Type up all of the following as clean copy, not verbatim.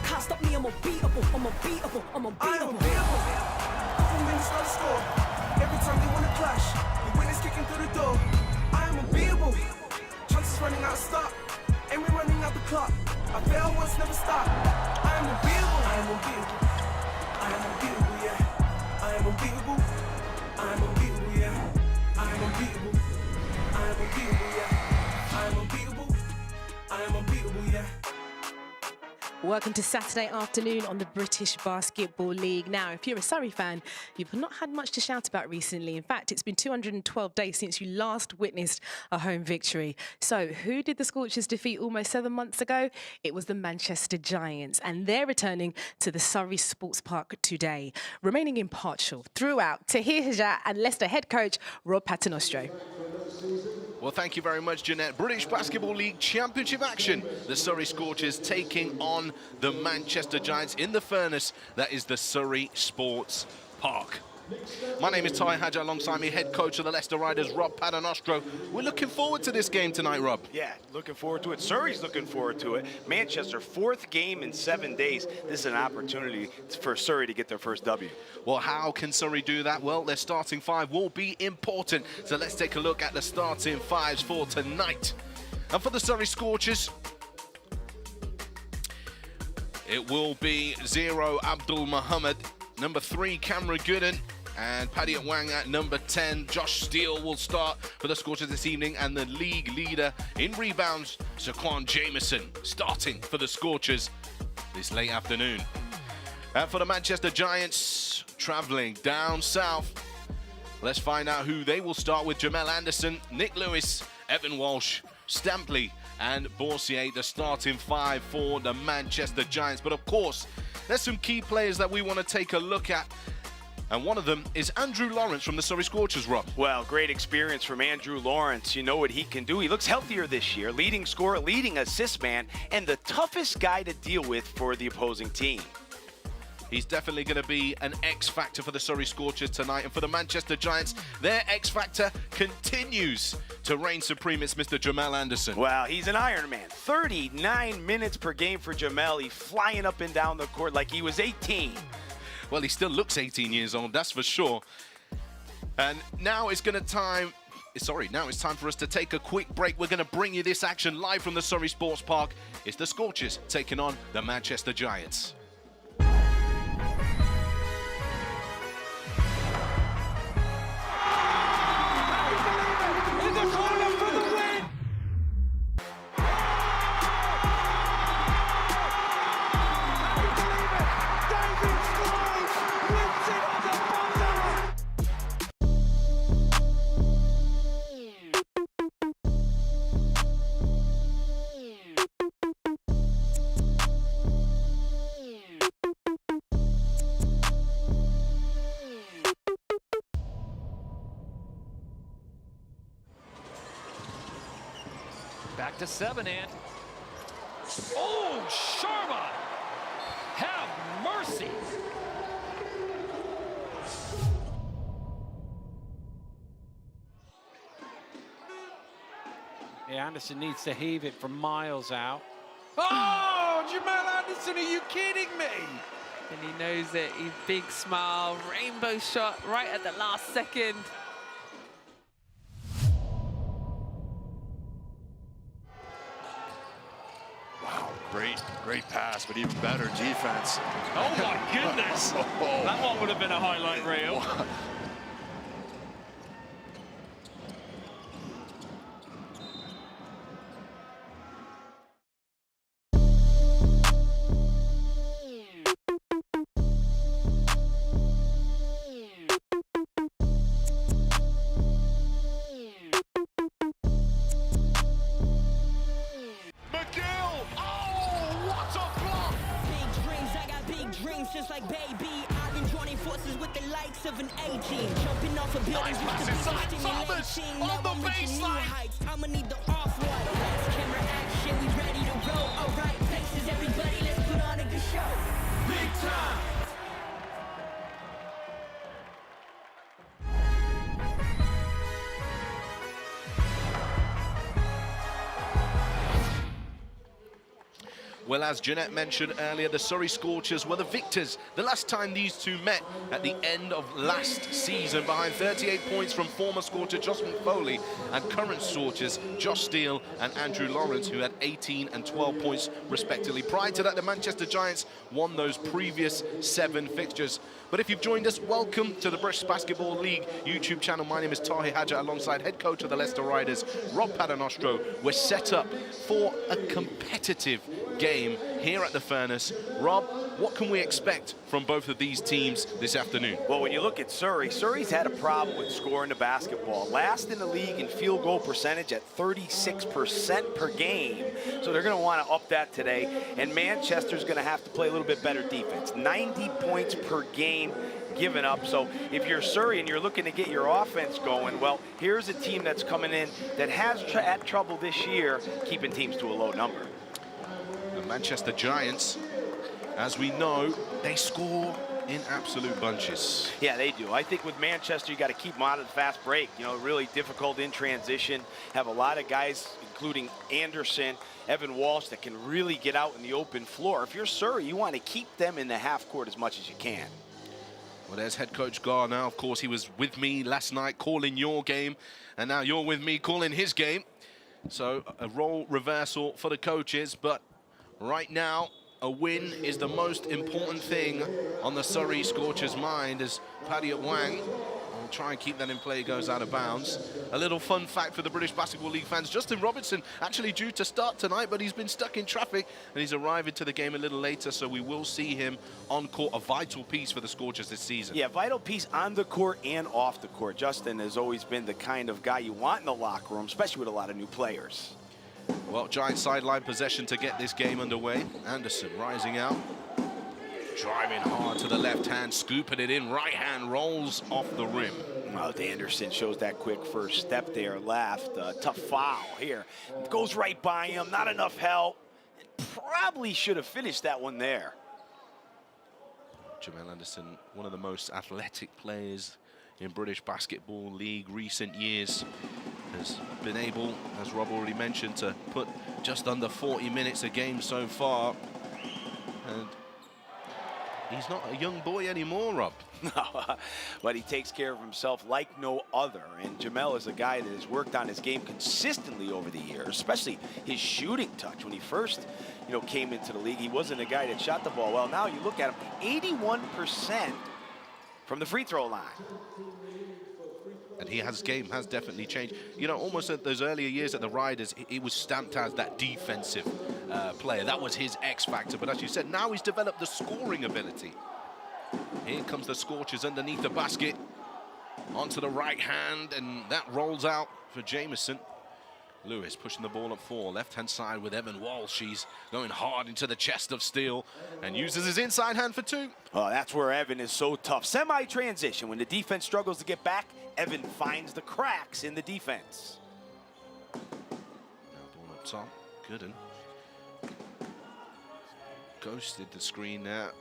Can't stop me, I'm unbeatable, I'm unbeatable, I'm unbeatable. Couple minutes on the score. Every time they wanna clash, the winners kicking through the door. I am unbeatable. Chances running out of stock, and we're running out the clock. I fail once, never stop. I am unbeatable. I am unbeatable. I am unbeatable, yeah. I am unbeatable. I am unbeatable, yeah. I am unbeatable. I am unbeatable, yeah. I am unbeatable. I am unbeatable, yeah. Welcome to Saturday afternoon on the British Basketball League. Now, if you're a Surrey fan, you've not had much to shout about recently. In fact, it's been 212 days since you last witnessed a home victory. So who did the Scorchers defeat almost 7 months ago? It was the Manchester Giants, and they're returning to the Surrey Sports Park today. Remaining impartial throughout, Tahir Hajat and Leicester head coach Rob Paternostro. Well, thank you very much, Jeanette. British Basketball League Championship action. The Surrey Scorchers taking on the Manchester Giants in the furnace that is the Surrey Sports Park. My name is Ty Hadja, alongside me, head coach of the Leicester Riders, Rob Paternostro. We're looking forward to this game tonight, Rob. Yeah, looking forward to it. Surrey's looking forward to it. Manchester, 4th game in 7 days. This is an opportunity for Surrey to get their first W. Well, how can Surrey do that? Well, their starting five will be important. So let's take a look at the starting fives for tonight. And for the Surrey Scorchers, it will be 0 Abdul Muhammad, number 3 Cameron Gooden, and Paddy Wang at number 10. Josh Steele will start for the Scorchers this evening, and the league leader in rebounds, Saquon Jameson, starting for the Scorchers this late afternoon. And for the Manchester Giants, travelling down south, let's find out who they will start with. Jamel Anderson, Nick Lewis, Evan Walsh, Stampley and Borsier, the starting five for the Manchester Giants. But of course, there's some key players that we want to take a look at. And one of them is Andrew Lawrence from the Surrey Scorchers, Rob. Well, great experience from Andrew Lawrence. You know what he can do. He looks healthier this year. Leading scorer, leading assist man, and the toughest guy to deal with for the opposing team. He's definitely going to be an X factor for the Surrey Scorchers tonight. And for the Manchester Giants, their X factor continues to reign supreme. It's Mr. Jamel Anderson. Well, he's an Iron Man. 39 minutes per game for Jamel. He's flying up and down the court like he was 18. Well, he still looks 18 years old, that's for sure. And now it's time for us to take a quick break. We're going to bring you this action live from the Surrey Sports Park. It's the Scorchers taking on the Manchester Giants. Back to 7, and oh, Sharma! Have mercy! Yeah, Anderson needs to heave it from miles out. Oh, Jamel Anderson, are you kidding me? And he knows it. His big smile, rainbow shot right at the last second. Wow, great pass, but even better defense. Oh my goodness! That one would have been a highlight reel. Just like baby, I've been joining forces with the likes of an A-team. Jumping off of buildings Nice with the pass inside. Thomas on the baseline. I'ma need the off-white. Lights, camera, action, we ready to roll. Alright, places, everybody, let's put on a good show. Big time! Well, as Jeanette mentioned earlier, the Surrey Scorchers were the victors the last time these two met at the end of last season, behind 38 points from former Scorcher Josh McFoley and current Scorchers Josh Steele and Andrew Lawrence, who had 18 and 12 points respectively. Prior to that, the Manchester Giants won those previous 7 fixtures. But if you've joined us, welcome to the British Basketball League YouTube channel. My name is Tahi Hadja, alongside head coach of the Leicester Riders, Rob Paternoster. We're set up for a competitive game here at the Furnace. Rob, what can we expect from both of these teams this afternoon? Well, when you look at Surrey, Surrey's had a problem with scoring the basketball. Last in the league in field goal percentage at 36% per game. So they're going to want to up that today. And Manchester's going to have to play a little bit better defense. 90 points per game given up. So if you're Surrey and you're looking to get your offense going, well, here's a team that's coming in that has had trouble this year keeping teams to a low number. The Manchester Giants, as we know, they score in absolute bunches. Yeah, they do. I think with Manchester, you got to keep them out of the fast break. You know, really difficult in transition. Have a lot of guys, including Anderson, Evan Walsh, that can really get out in the open floor. If you're Surrey, you want to keep them in the half court as much as you can. Well, there's head coach Gar now. Of course, he was with me last night calling your game, and now you're with me calling his game. So a role reversal for the coaches, but right now, a win is the most important thing on the Surrey Scorchers' mind, as Paddy Wang will try and keep that in play, goes out of bounds. A little fun fact for the British Basketball League fans, Justin Robertson actually due to start tonight, but he's been stuck in traffic and he's arriving to the game a little later, so we will see him on court, a vital piece for the Scorchers this season. Yeah, vital piece on the court and off the court. Justin has always been the kind of guy you want in the locker room, especially with a lot of new players. Well, Giant sideline possession to get this game underway. Anderson rising out, driving hard to the left hand, scooping it in, right hand rolls off the rim. Well, Anderson shows that quick first step there, left. Tough foul here. Goes right by him, not enough help. Probably should have finished that one there. Jamel Anderson, one of the most athletic players in British Basketball League recent years, has been able, as Rob already mentioned, to put just under 40 minutes a game so far. And he's not a young boy anymore, Rob. No, but he takes care of himself like no other. And Jamel is a guy that has worked on his game consistently over the years, especially his shooting touch. When he first, came into the league, he wasn't a guy that shot the ball well. Now you look at him, 81% from the free throw line. And his game has definitely changed. Almost at those earlier years at the Riders, he was stamped as that defensive player. That was his X factor. But as you said, now he's developed the scoring ability. Here comes the Scorchers underneath the basket. Onto the right hand, and that rolls out for Jameson. Lewis pushing the ball up 4, left-hand side with Evan Walsh. He's going hard into the chest of Steele and uses his inside hand for 2. Oh, that's where Evan is so tough. Semi-transition. When the defense struggles to get back, Evan finds the cracks in the defense. Now ball up top. Gooden ghosted the screen there.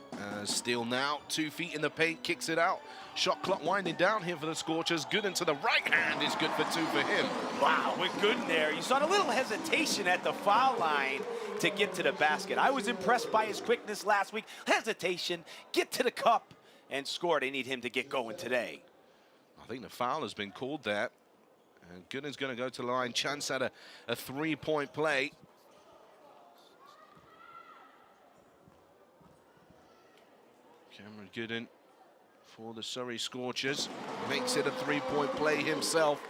Steele now 2 feet in the paint, kicks it out. Shot clock winding down here for the Scorchers. Gooden to the right hand is good for 2 for him. Wow, with Gooden there. You saw a little hesitation at the foul line to get to the basket. I was impressed by his quickness last week. Hesitation, get to the cup, and score. They need him to get going today. I think the foul has been called there. And Gooden's going to go to the line. Chance at a 3-point play. Cameron Gooden for the Surrey Scorchers makes it a 3-point play himself.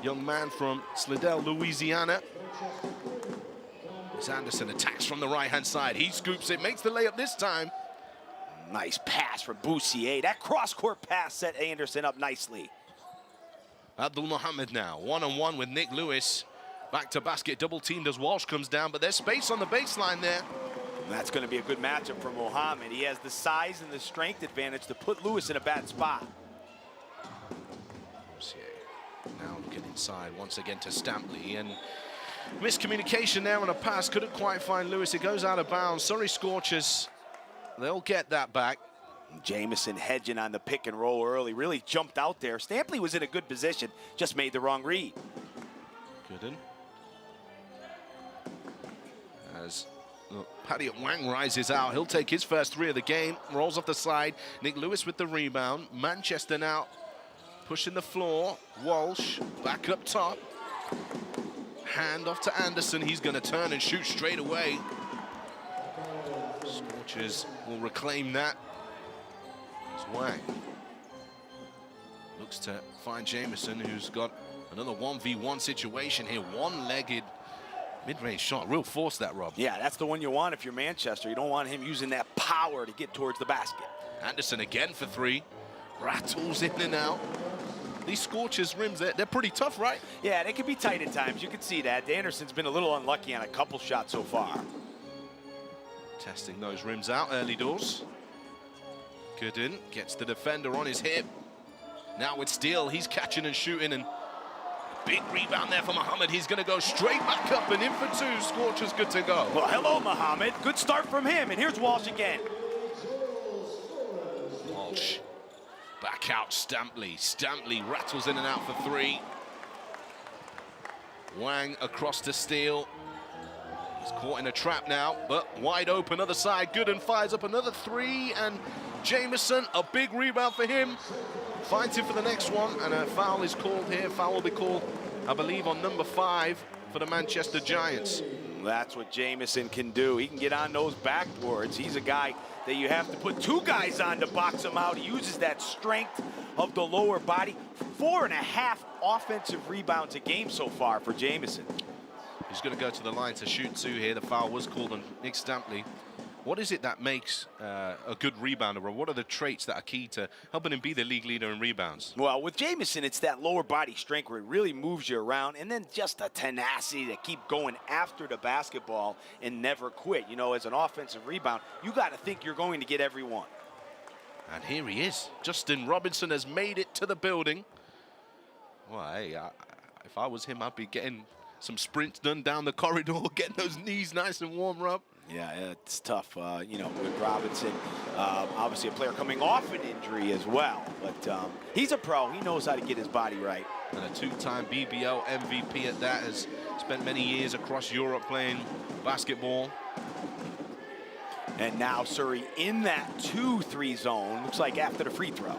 Young man from Slidell, Louisiana. As Anderson attacks from the right-hand side. He scoops it, makes the layup this time. Nice pass from Boussier. That cross-court pass set Anderson up nicely. Abdul Muhammad now, one-on-one with Nick Lewis. Back to basket, double teamed as Walsh comes down, but there's space on the baseline there. That's going to be a good matchup for Mohammed. He has the size and the strength advantage to put Lewis in a bad spot. Now looking inside once again to Stampley, and miscommunication there on a pass. Couldn't quite find Lewis. It goes out of bounds. Surrey Scorchers, they'll get that back. Jameson hedging on the pick and roll early. Really jumped out there. Stampley was in a good position. Just made the wrong read. Gooden. As Paddy Wang rises out, he'll take his first 3 of the game, rolls off the side. Nick Lewis with the rebound. Manchester now pushing the floor. Walsh back up top. Hand off to Anderson. He's going to turn and shoot straight away. Scorchers will reclaim that. It's Wang. Looks to find Jameson, who's got another 1v1 situation here. One-legged mid-range shot. Real force that, Rob. Yeah, that's the one you want if you're Manchester. You don't want him using that power to get towards the basket. Anderson again for 3. Rattles in and out. These Scorchers rims, they're pretty tough, right? Yeah, they can be tight at times. You can see that. Anderson's been a little unlucky on a couple shots so far. Testing those rims out early doors. Gooden gets the defender on his hip. Now with Steele, he's catching and shooting, and big rebound there for Muhammad. He's going to go straight back up and in for 2. Scorchers good to go. Well, hello, Muhammad. Good start from him, and here's Walsh again. Walsh back out, Stampley. Stampley rattles in and out for 3. Wang across to Steele. He's caught in a trap now, but wide open other side. Gooden fires up another 3, and Jameson, a big rebound for him. Finds him for the next one, and a foul is called here. Foul will be called, I believe, on number 5 for the Manchester Giants. That's what Jameson can do. He can get on those backboards. He's a guy that you have to put 2 guys on to box him out. He uses that strength of the lower body. 4.5 offensive rebounds a game so far for Jameson. He's going to go to the line to shoot 2 here. The foul was called on Nick Stampley. What is it that makes a good rebounder, or what are the traits that are key to helping him be the league leader in rebounds? Well, with Jameson, it's that lower body strength where it really moves you around, and then just a tenacity to keep going after the basketball and never quit. You know, as an offensive rebound, you got to think you're going to get every one. And here he is. Justin Robinson has made it to the building. Well, hey, if I was him, I'd be getting some sprints done down the corridor, getting those knees nice and warm up. Yeah, it's tough, you know, with Robinson. Obviously a player coming off an injury as well. But he's a pro. He knows how to get his body right. And a 2-time BBL MVP at that. Has spent many years across Europe playing basketball. And now Surrey in that 2-3 zone. Looks like after the free throw.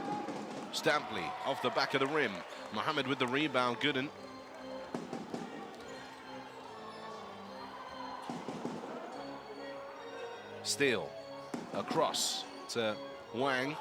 Stampley off the back of the rim. Muhammad with the rebound. Gooden. Steele across to Wang.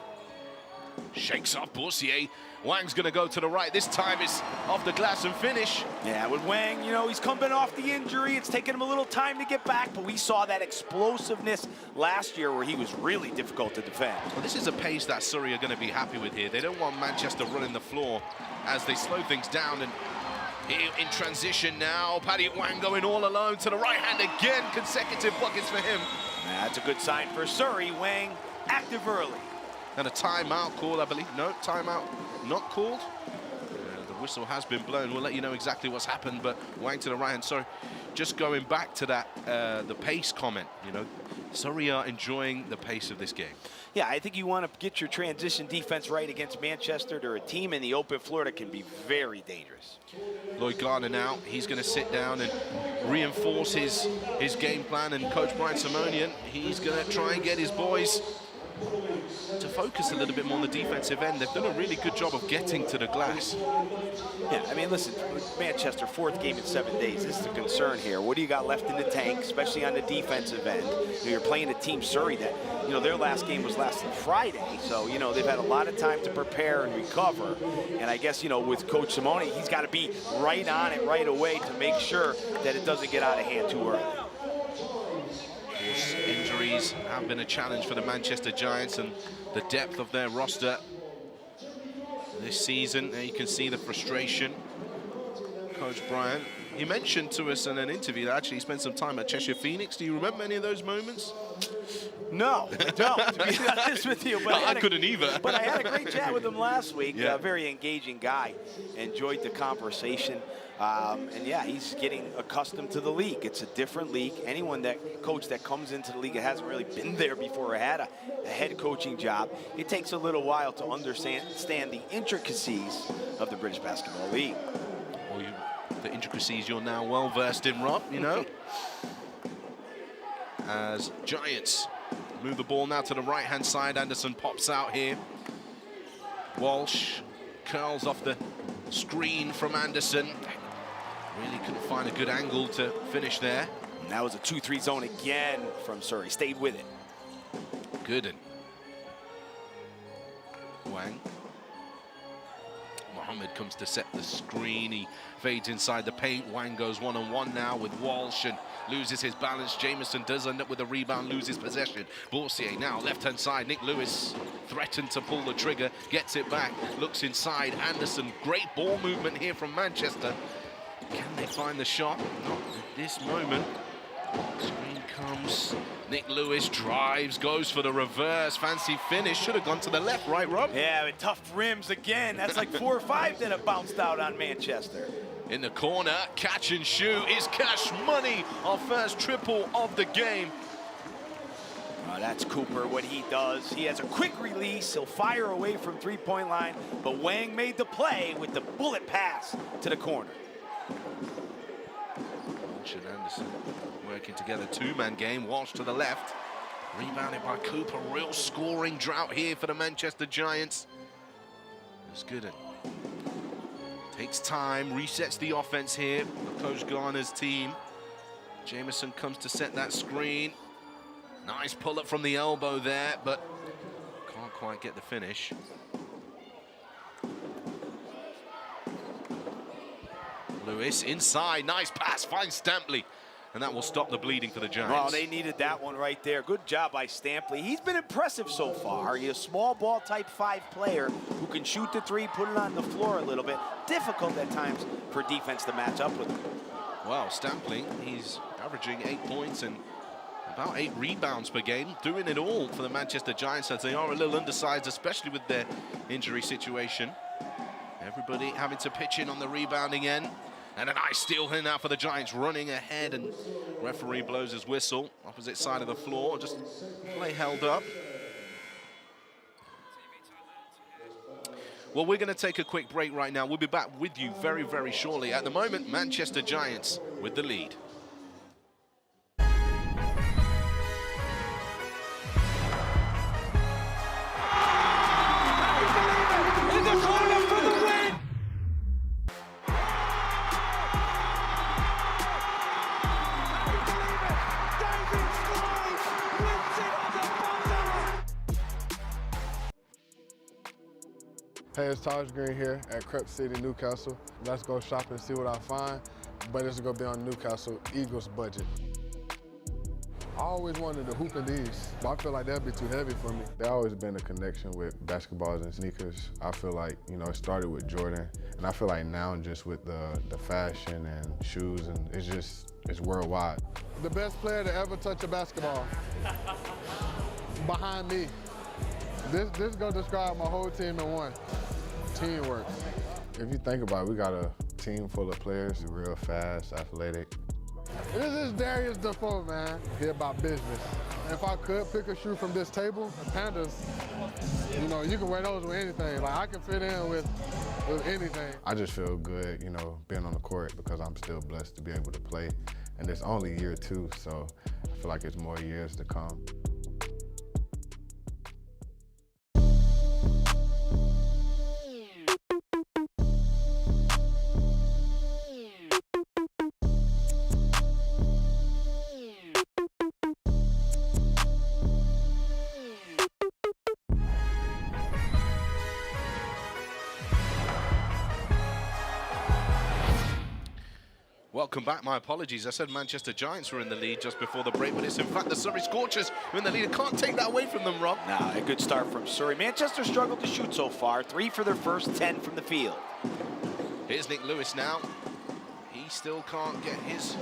Shakes off Boursier. Wang's going to go to the right. This time it's off the glass and finish. Yeah, with Wang, you know, he's coming off the injury. It's taken him a little time to get back, but we saw that explosiveness last year where he was really difficult to defend. Well, this is a pace that Surrey are going to be happy with here. They don't want Manchester running the floor as they slow things down. And here in transition now, Paddy Wang going all alone to the right hand again. Consecutive buckets for him. That's a good sign for Surrey. Wang active early. And a timeout called, I believe. No, timeout not called. The whistle has been blown. We'll let you know exactly what's happened, but Wang to the right hand. Sorry, just going back to that, the pace comment, you know. Surrey are enjoying the pace of this game. Yeah, I think you want to get your transition defense right against Manchester. They're a team in the open floor that can be very dangerous. Lloyd Gardner now, he's going to sit down and reinforce his game plan, and Coach Brian Simonian, he's going to try and get his boys to focus a little bit more on the defensive end. They've done a really good job of getting to the glass. Yeah, I mean, listen, Manchester, 4th game in 7 days. This is the concern here. What do you got left in the tank, especially on the defensive end? You know, you're playing a team, Surrey, that, you know, their last game was last Friday. So, you know, they've had a lot of time to prepare and recover. And I guess, you know, with Coach Simone, he's got to be right on it right away to make sure that it doesn't get out of hand too early. Injuries have been a challenge for the Manchester Giants and the depth of their roster this season. There you can see the frustration. Coach Brian, he mentioned to us in an interview that actually he spent some time at Cheshire Phoenix. Do you remember any of those moments? No, I don't, to be honest with you. But I couldn't either. But I had a great chat with him last week. Yeah. Very engaging guy. Enjoyed the conversation. And yeah, he's getting accustomed to the league. It's a different league. Anyone coach that comes into the league that hasn't really been there before or had a head coaching job, it takes a little while to understand the intricacies of the British Basketball League. Well, the intricacies you're now well versed in, Rob, you know. as Giants move the ball now to the right-hand side. Anderson pops out here. Walsh curls off the screen from Anderson. Really couldn't find a good angle to finish there. And that was a 2-3 zone again from Surrey. Stayed with it. Gooden. Wang. Mohammed comes to set the screen. He fades inside the paint. Wang goes one-on-one now with Walsh and loses his balance. Jamieson does end up with a rebound, loses possession. Boursier now left-hand side. Nick Lewis threatened to pull the trigger, gets it back, looks inside. Anderson, great ball movement here from Manchester. Can they find the shot? Not at this moment. Screen comes. Nick Lewis drives, goes for the reverse. Fancy finish. Should have gone to the left, right, Rob? Yeah, with tough rims again. That's like 4 or 5 that have bounced out on Manchester. In the corner, catch and shoot is Cash Money. Our first triple of the game. Oh, that's Cooper, what he does. He has a quick release. He'll fire away from three-point line, but Wang made the play with the bullet pass to the corner. Walsh and Anderson working together, two-man game. Walsh to the left, rebounded by Cooper. Real scoring drought here for the Manchester Giants. It's good. Takes time, resets the offense here for Coach Garner's team. Jamieson comes to set that screen. Nice pull-up from the elbow there, but can't quite get the finish. Lewis inside, nice pass, finds Stampley. And that will stop the bleeding for the Giants. Well, they needed that one right there. Good job by Stampley. He's been impressive so far. He's a small ball type 5 player who can shoot the 3, put it on the floor a little bit. Difficult at times for defense to match up with him. Well, Stampley, he's averaging 8 points and about 8 rebounds per game, doing it all for the Manchester Giants as they are a little undersized, especially with their injury situation. Everybody having to pitch in on the rebounding end. And a nice steal here now for the Giants, running ahead, and referee blows his whistle. Opposite side of the floor, just play held up. Well, we're going to take a quick break right now. We'll be back with you very, very shortly. At the moment, Manchester Giants with the lead. In the corner for the win! Hey, it's Taj Green here at Crep City, Newcastle. Let's go shopping and see what I find, but it's gonna be on Newcastle Eagles budget. I always wanted to hoop in these, but I feel like that'd be too heavy for me. There's always been a connection with basketballs and sneakers. I feel like, you know, it started with Jordan, and I feel like now just with the fashion and shoes, and it's worldwide. The best player to ever touch a basketball, behind me. This is gonna describe my whole team in one. Teamwork. If you think about it, we got a team full of players, real fast, athletic. This is Darius Defoe, man. He about business. If I could pick a shoe from this table, Pandas, you know, you can wear those with anything. Like, I can fit in with anything. I just feel good, you know, being on the court because I'm still blessed to be able to play. And it's only year 2, so I feel like it's more years to come. Welcome back. My apologies. I said Manchester Giants were in the lead just before the break, but it's in fact the Surrey Scorchers who are in the lead. I can't take that away from them, Rob. Nah, a good start from Surrey. Manchester struggled to shoot so far. 3 for their first 10 from the field. Here's Nick Lewis now. He still can't get his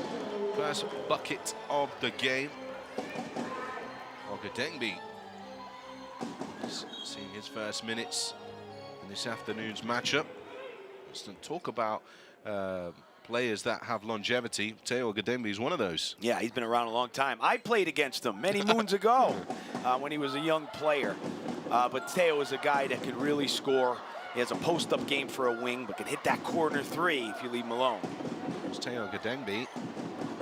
first bucket of the game. Ogadengbe seeing his first minutes in this afternoon's matchup. Let's talk about players that have longevity. Teo Ogadengbe is one of those. Yeah, he's been around a long time. I played against him many moons ago when he was a young player. But Teo is a guy that could really score. He has a post-up game for a wing, but can hit that corner 3 if you leave him alone. Teo Ogadengbe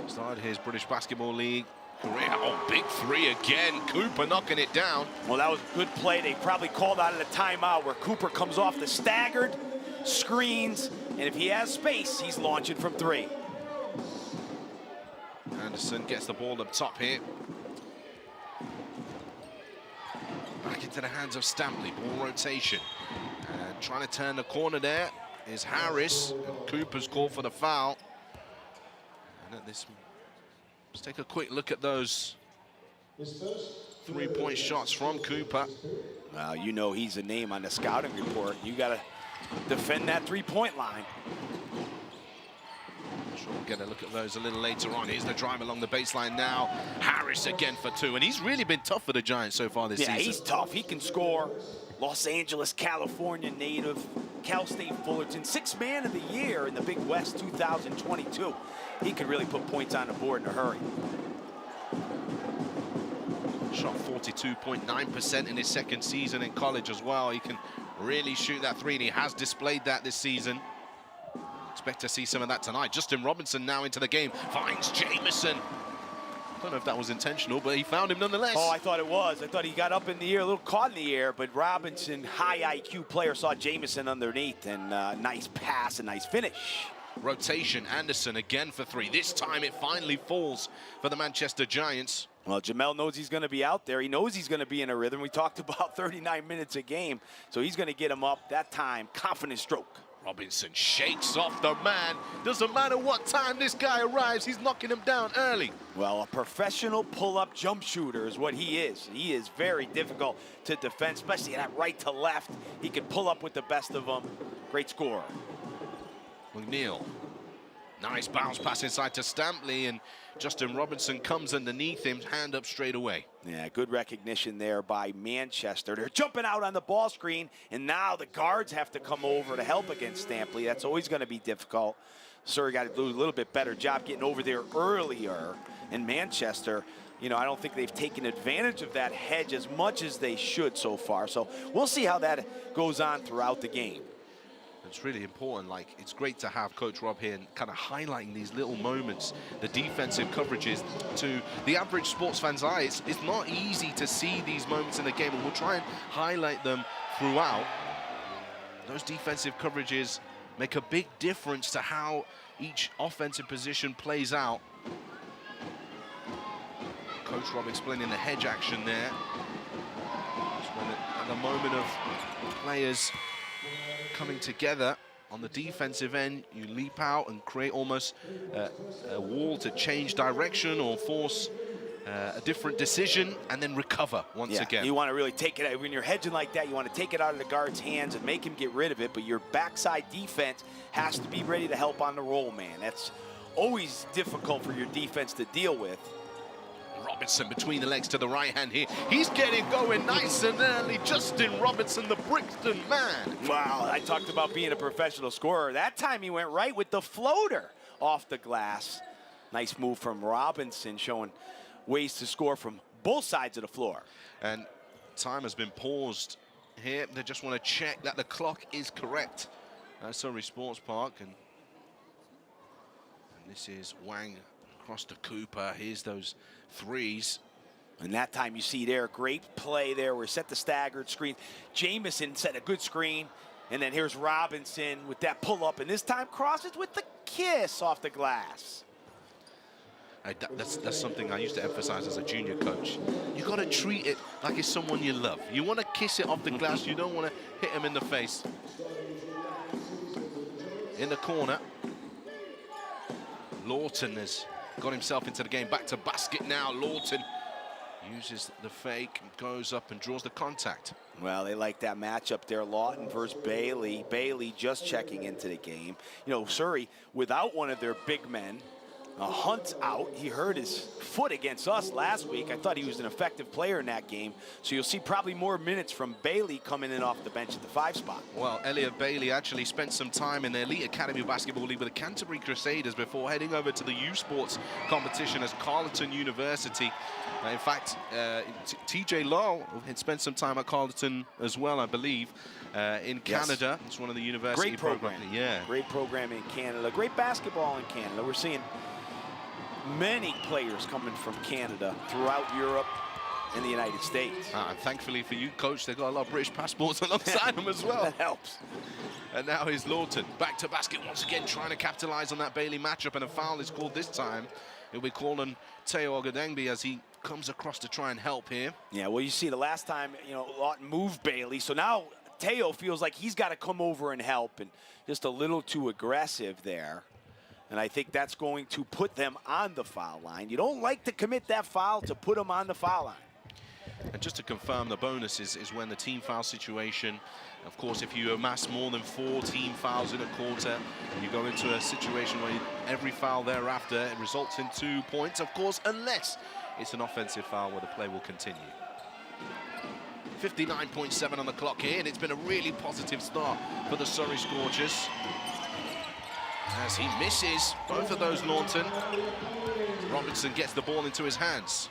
started his British Basketball League Oh, big three again. Cooper knocking it down. Well, that was a good play. They probably called out of the timeout where Cooper comes off the staggered, screens, and if he has space, he's launching from 3. Anderson gets the ball up top here. Back into the hands of Stampley. Ball rotation. And trying to turn the corner there is Harris. And Cooper's called for the foul. And at this, let's take a quick look at those three-point shots from Cooper. Well, you know he's a name on the scouting report. You got to defend that three-point line. Sure, we'll get a look at those a little later on. Here's the drive along the baseline now. Harris again for 2, and he's really been tough for the Giants so far this season. Yeah, he's tough. He can score. Los Angeles, California native, Cal State Fullerton, 6th man of the year in the Big West 2022. He could really put points on the board in a hurry. Shot 42.9% in his 2nd season in college as well. He can really shoot that 3, and he has displayed that this season. Expect to see some of that tonight. Justin Robinson now into the game, finds Jamison. Don't know if that was intentional, but he found him nonetheless. Oh, I thought it was. I thought he got up in the air, a little caught in the air, but Robinson, high IQ player, saw Jamison underneath, and nice pass, a nice finish. Rotation, Anderson again for 3. This time it finally falls for the Manchester Giants. Well, Jamel knows he's going to be out there. He knows he's going to be in a rhythm. We talked about 39 minutes a game, so he's going to get him up that time. Confident stroke. Robinson shakes off the man. Doesn't matter what time this guy arrives, he's knocking him down early. Well, a professional pull-up jump shooter is what he is. He is very difficult to defend, especially that right to left. He can pull up with the best of them. Great scorer. McNeil. Nice bounce pass inside to Stampley, and Justin Robinson comes underneath him, hand up straight away. Yeah, good recognition there by Manchester. They're jumping out on the ball screen, and now the guards have to come over to help against Stampley. That's always going to be difficult. Surrey got to do a little bit better job getting over there earlier. And Manchester, you know, I don't think they've taken advantage of that hedge as much as they should so far. So we'll see how that goes on throughout the game. It's really important. Like, it's great to have Coach Rob here and kind of highlighting these little moments, the defensive coverages. To the average sports fan's eye, it's not easy to see these moments in the game, and we'll try and highlight them throughout. Those defensive coverages make a big difference to how each offensive position plays out. Coach Rob explaining the hedge action there. Just when at the moment of players coming together on the defensive end, you leap out and create almost a wall to change direction or force a different decision and then recover once again. You want to really take it out. When you're hedging like that, you want to take it out of the guard's hands and make him get rid of it, but your backside defense has to be ready to help on the roll, man. That's always difficult for your defense to deal with. Robinson between the legs to the right hand here. He's getting going nice and early. Justin Robinson, the Brixton man. Wow, I talked about being a professional scorer. That time he went right with the floater off the glass. Nice move from Robinson, showing ways to score from both sides of the floor. And time has been paused here. They just want to check that the clock is correct at Surrey Sports Park. And this is Wang across to Cooper. Here's those threes. And that time you see there, great play there. We're set the staggered screen. Jamison set a good screen. And then here's Robinson with that pull-up. And this time crosses with the kiss off the glass. That's something I used to emphasize as a junior coach. You got to treat it like it's someone you love. You want to kiss it off the glass. You don't want to hit him in the face. In the corner, Lawton has got himself into the game. Back to basket now. Lawton uses the fake and goes up and draws the contact. Well, they like that matchup there, Lawton versus Bailey. Bailey just checking into the game. You know, Surrey, without one of their big men, Hunt's out. He hurt his foot against us last week. I thought he was an effective player in that game. So you'll see probably more minutes from Bailey coming in off the bench at the 5 spot. Well, Elliot Bailey actually spent some time in the Elite Academy Basketball League with the Canterbury Crusaders before heading over to the U Sports competition as Carleton University. In fact, TJ Law had spent some time at Carleton as well, I believe, in Canada. It's one of the university Great program. Yeah. Great program in Canada. Great basketball in Canada. We're seeing many players coming from Canada throughout Europe and the United States. And thankfully for you, Coach, they've got a lot of British passports alongside them as well. That helps. And now here's Lawton, back to basket once again, trying to capitalize on that Bailey matchup, and a foul is called this time. He'll be calling Teo Ogadengbi as he comes across to try and help here. Yeah, well, you see, the last time, Lawton moved Bailey, so now Teo feels like he's got to come over and help, and just a little too aggressive there. And I think that's going to put them on the foul line. You don't like to commit that foul to put them on the foul line. And just to confirm, the bonus is when the team foul situation, of course, if you amass more than 4 team fouls in a quarter, you go into a situation where every foul thereafter it results in 2 points, of course, unless it's an offensive foul where the play will continue. 59.7 on the clock here, and it's been a really positive start for the Surrey Scorchers. As he misses both of those, Lawton. Robinson gets the ball into his hands.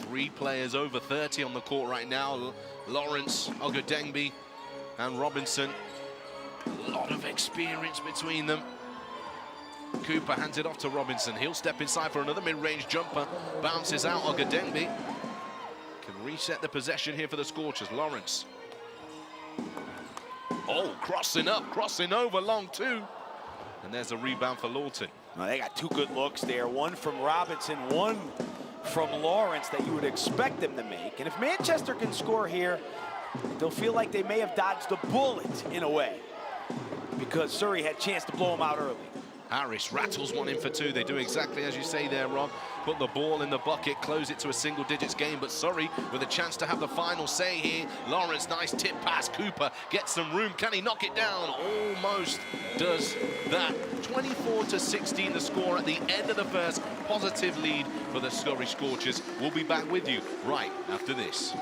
3 players over 30 on the court right now. Lawrence, Ogadengbi, and Robinson. A lot of experience between them. Cooper hands it off to Robinson. He'll step inside for another mid-range jumper. Bounces out. Ogadengbi can reset the possession here for the Scorchers. Lawrence. Oh, crossing up, crossing over, long 2. And there's a rebound for Lawton. Well, they got 2 good looks there. One from Robinson, one from Lawrence that you would expect them to make. And if Manchester can score here, they'll feel like they may have dodged a bullet in a way, because Surrey had a chance to blow them out early. Harris rattles one in for 2. They do exactly as you say there, Rob. Put the ball in the bucket, close it to a single digits game. But Surrey with a chance to have the final say here. Lawrence, nice tip pass. Cooper gets some room. Can he knock it down? Almost does that. 24-16 the score at the end of the first. Positive lead for the Surrey Scorchers. We'll be back with you right after this.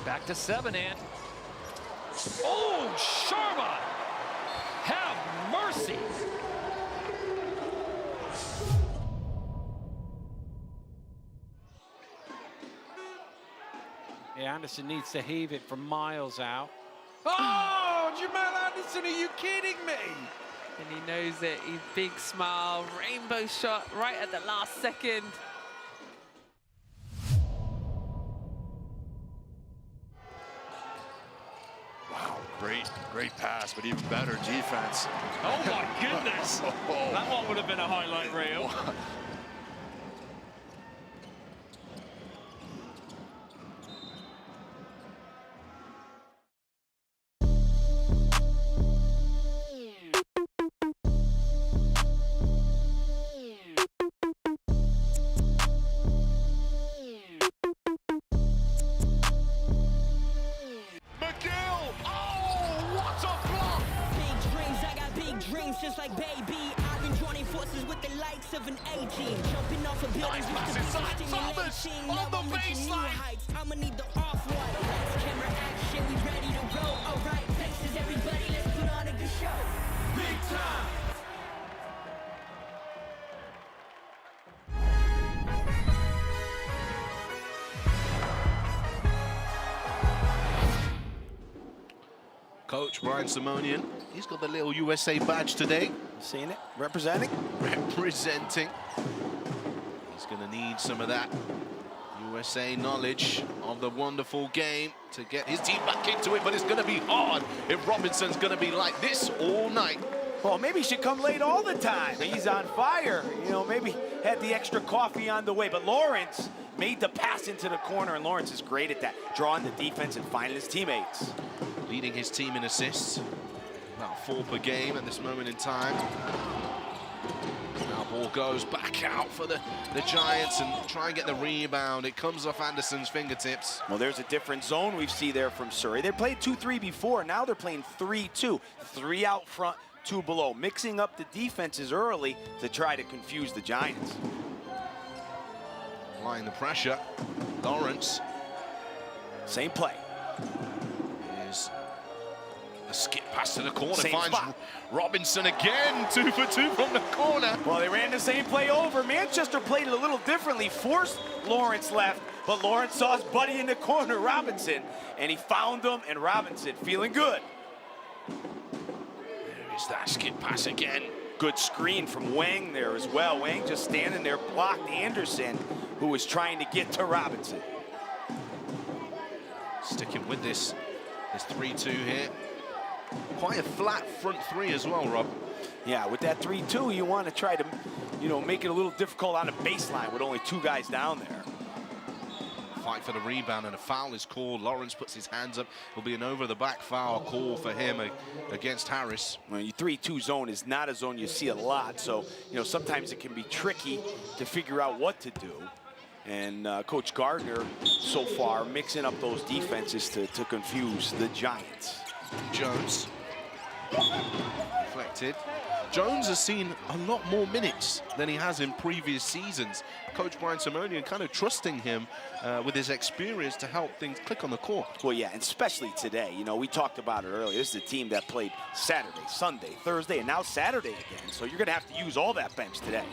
Back to 7, Ant. Oh, Sharma! Have mercy! Yeah, Anderson needs to heave it from miles out. Oh, Jamal Anderson, are you kidding me? And he knows it. He's big smile, rainbow shot right at the last second. Great pass, but even better defense. Oh my goodness! That one would have been a highlight reel. Just like baby, I've been joining forces with the likes of an A-team. Jumping off of buildings Nice with pass the inside. Thomas on the baseline. I'ma need the off-white. Lights, camera, action, we ready to roll. Alright, places, everybody, let's put on a good show. Big time! Coach Brian Simonian, he's got the little USA badge today. Seeing it, representing. Representing. He's going to need some of that USA knowledge of the wonderful game to get his team back into it, but it's going to be hard if Robinson's going to be like this all night. Well, maybe he should come late all the time. He's on fire. Maybe had the extra coffee on the way. But Lawrence made the pass into the corner, and Lawrence is great at that, drawing the defense and finding his teammates. Leading his team in assists, about 4 per game at this moment in time. Now ball Ball goes back out for the Giants and try and get the rebound. It comes off Anderson's fingertips. Well, there's a different zone we see there from Surrey. They played 2-3 before. Now they're playing 3-2. 3 out front, 2 below. Mixing up the defenses early to try to confuse the Giants. Applying the pressure. Lawrence. Same play. Here's a skip pass to the corner. Same Finds spot. Robinson again. 2 for 2 from the corner. Well, they ran the same play over. Manchester played it a little differently. Forced Lawrence left, but Lawrence saw his buddy in the corner, Robinson, and he found him, and Robinson feeling good. There is that skip pass again. Good screen from Wang there as well. Wang just standing there, blocked Anderson, who was trying to get to Robinson. Sticking with this 3-2 here. Quite a flat front three as well, Rob. Yeah, with that 3-2, you want to try to, make it a little difficult on the baseline with only 2 guys down there. Fight for the rebound and a foul is called. Lawrence puts his hands up. It'll be an over-the-back foul call for him against Harris. Well, your 3-2 zone is not a zone you see a lot, so sometimes it can be tricky to figure out what to do. And Coach Gardner, so far, mixing up those defenses to confuse the Giants. Jones. Deflected. Jones has seen a lot more minutes than he has in previous seasons. Coach Brian Simonian kind of trusting him with his experience to help things click on the court. Well, yeah, and especially today. We talked about it earlier. This is a team that played Saturday, Sunday, Thursday, and now Saturday again. So you're going to have to use all that bench today.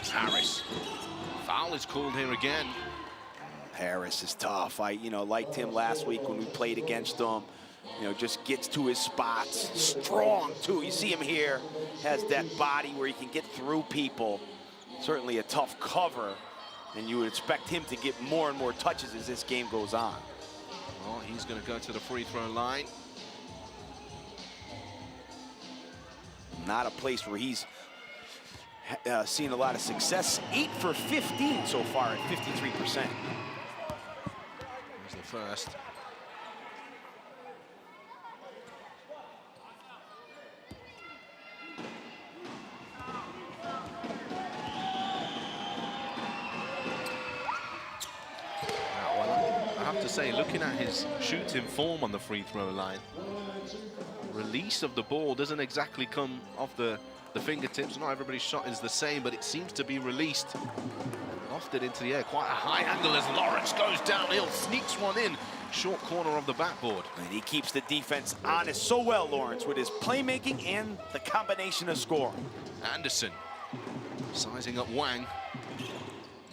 Harris. Foul is called here again. Harris is tough. I, liked him last week when we played against him. Just gets to his spots. Strong, too. You see him here. Has that body where he can get through people. Certainly a tough cover. And you would expect him to get more and more touches as this game goes on. Well, he's going to go to the free throw line. Not a place where he's seen a lot of success. 8 for 15 so far at 53%. Here's the first. I have to say, looking at his shooting form on the free throw line, release of the ball doesn't exactly come off the fingertips. Not everybody's shot is the same, but it seems to be released. Lofted into the air, quite a high angle as Lawrence goes downhill, sneaks one in, short corner of the backboard. And he keeps the defense honest so well, Lawrence, with his playmaking and the combination of scoring. Anderson sizing up Wang.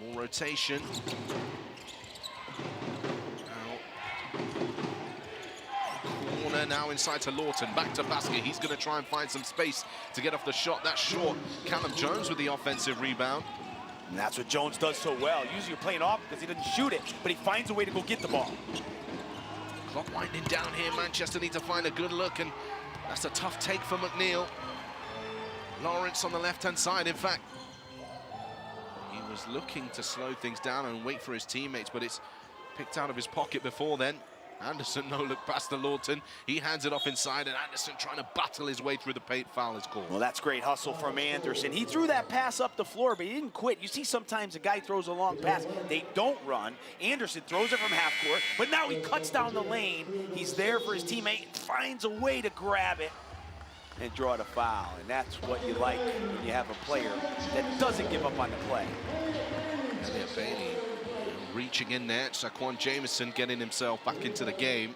More rotation. Corner now inside to Lawton, back to basket. He's going to try and find some space to get off the shot. That's short. Callum Jones with the offensive rebound. And that's what Jones does so well. Usually you're playing off because he doesn't shoot it, but he finds a way to go get the ball. Clock winding down here. Manchester need to find a good look, and that's a tough take for McNeil. Lawrence on the left-hand side, in fact. He was looking to slow things down and wait for his teammates, but it's picked out of his pocket before then. Anderson, no look past the Lawton. He hands it off inside, and Anderson trying to battle his way through the paint. Foul is called. Well, that's great hustle from Anderson. He threw that pass up the floor, but he didn't quit. You see sometimes a guy throws a long pass, they don't run. Anderson throws it from half court, but now he cuts down the lane. He's there for his teammate, finds a way to grab it and draw the foul. And that's what you like when you have a player that doesn't give up on the play. Elliot Bailey reaching in there. Saquon Jameson getting himself back into the game.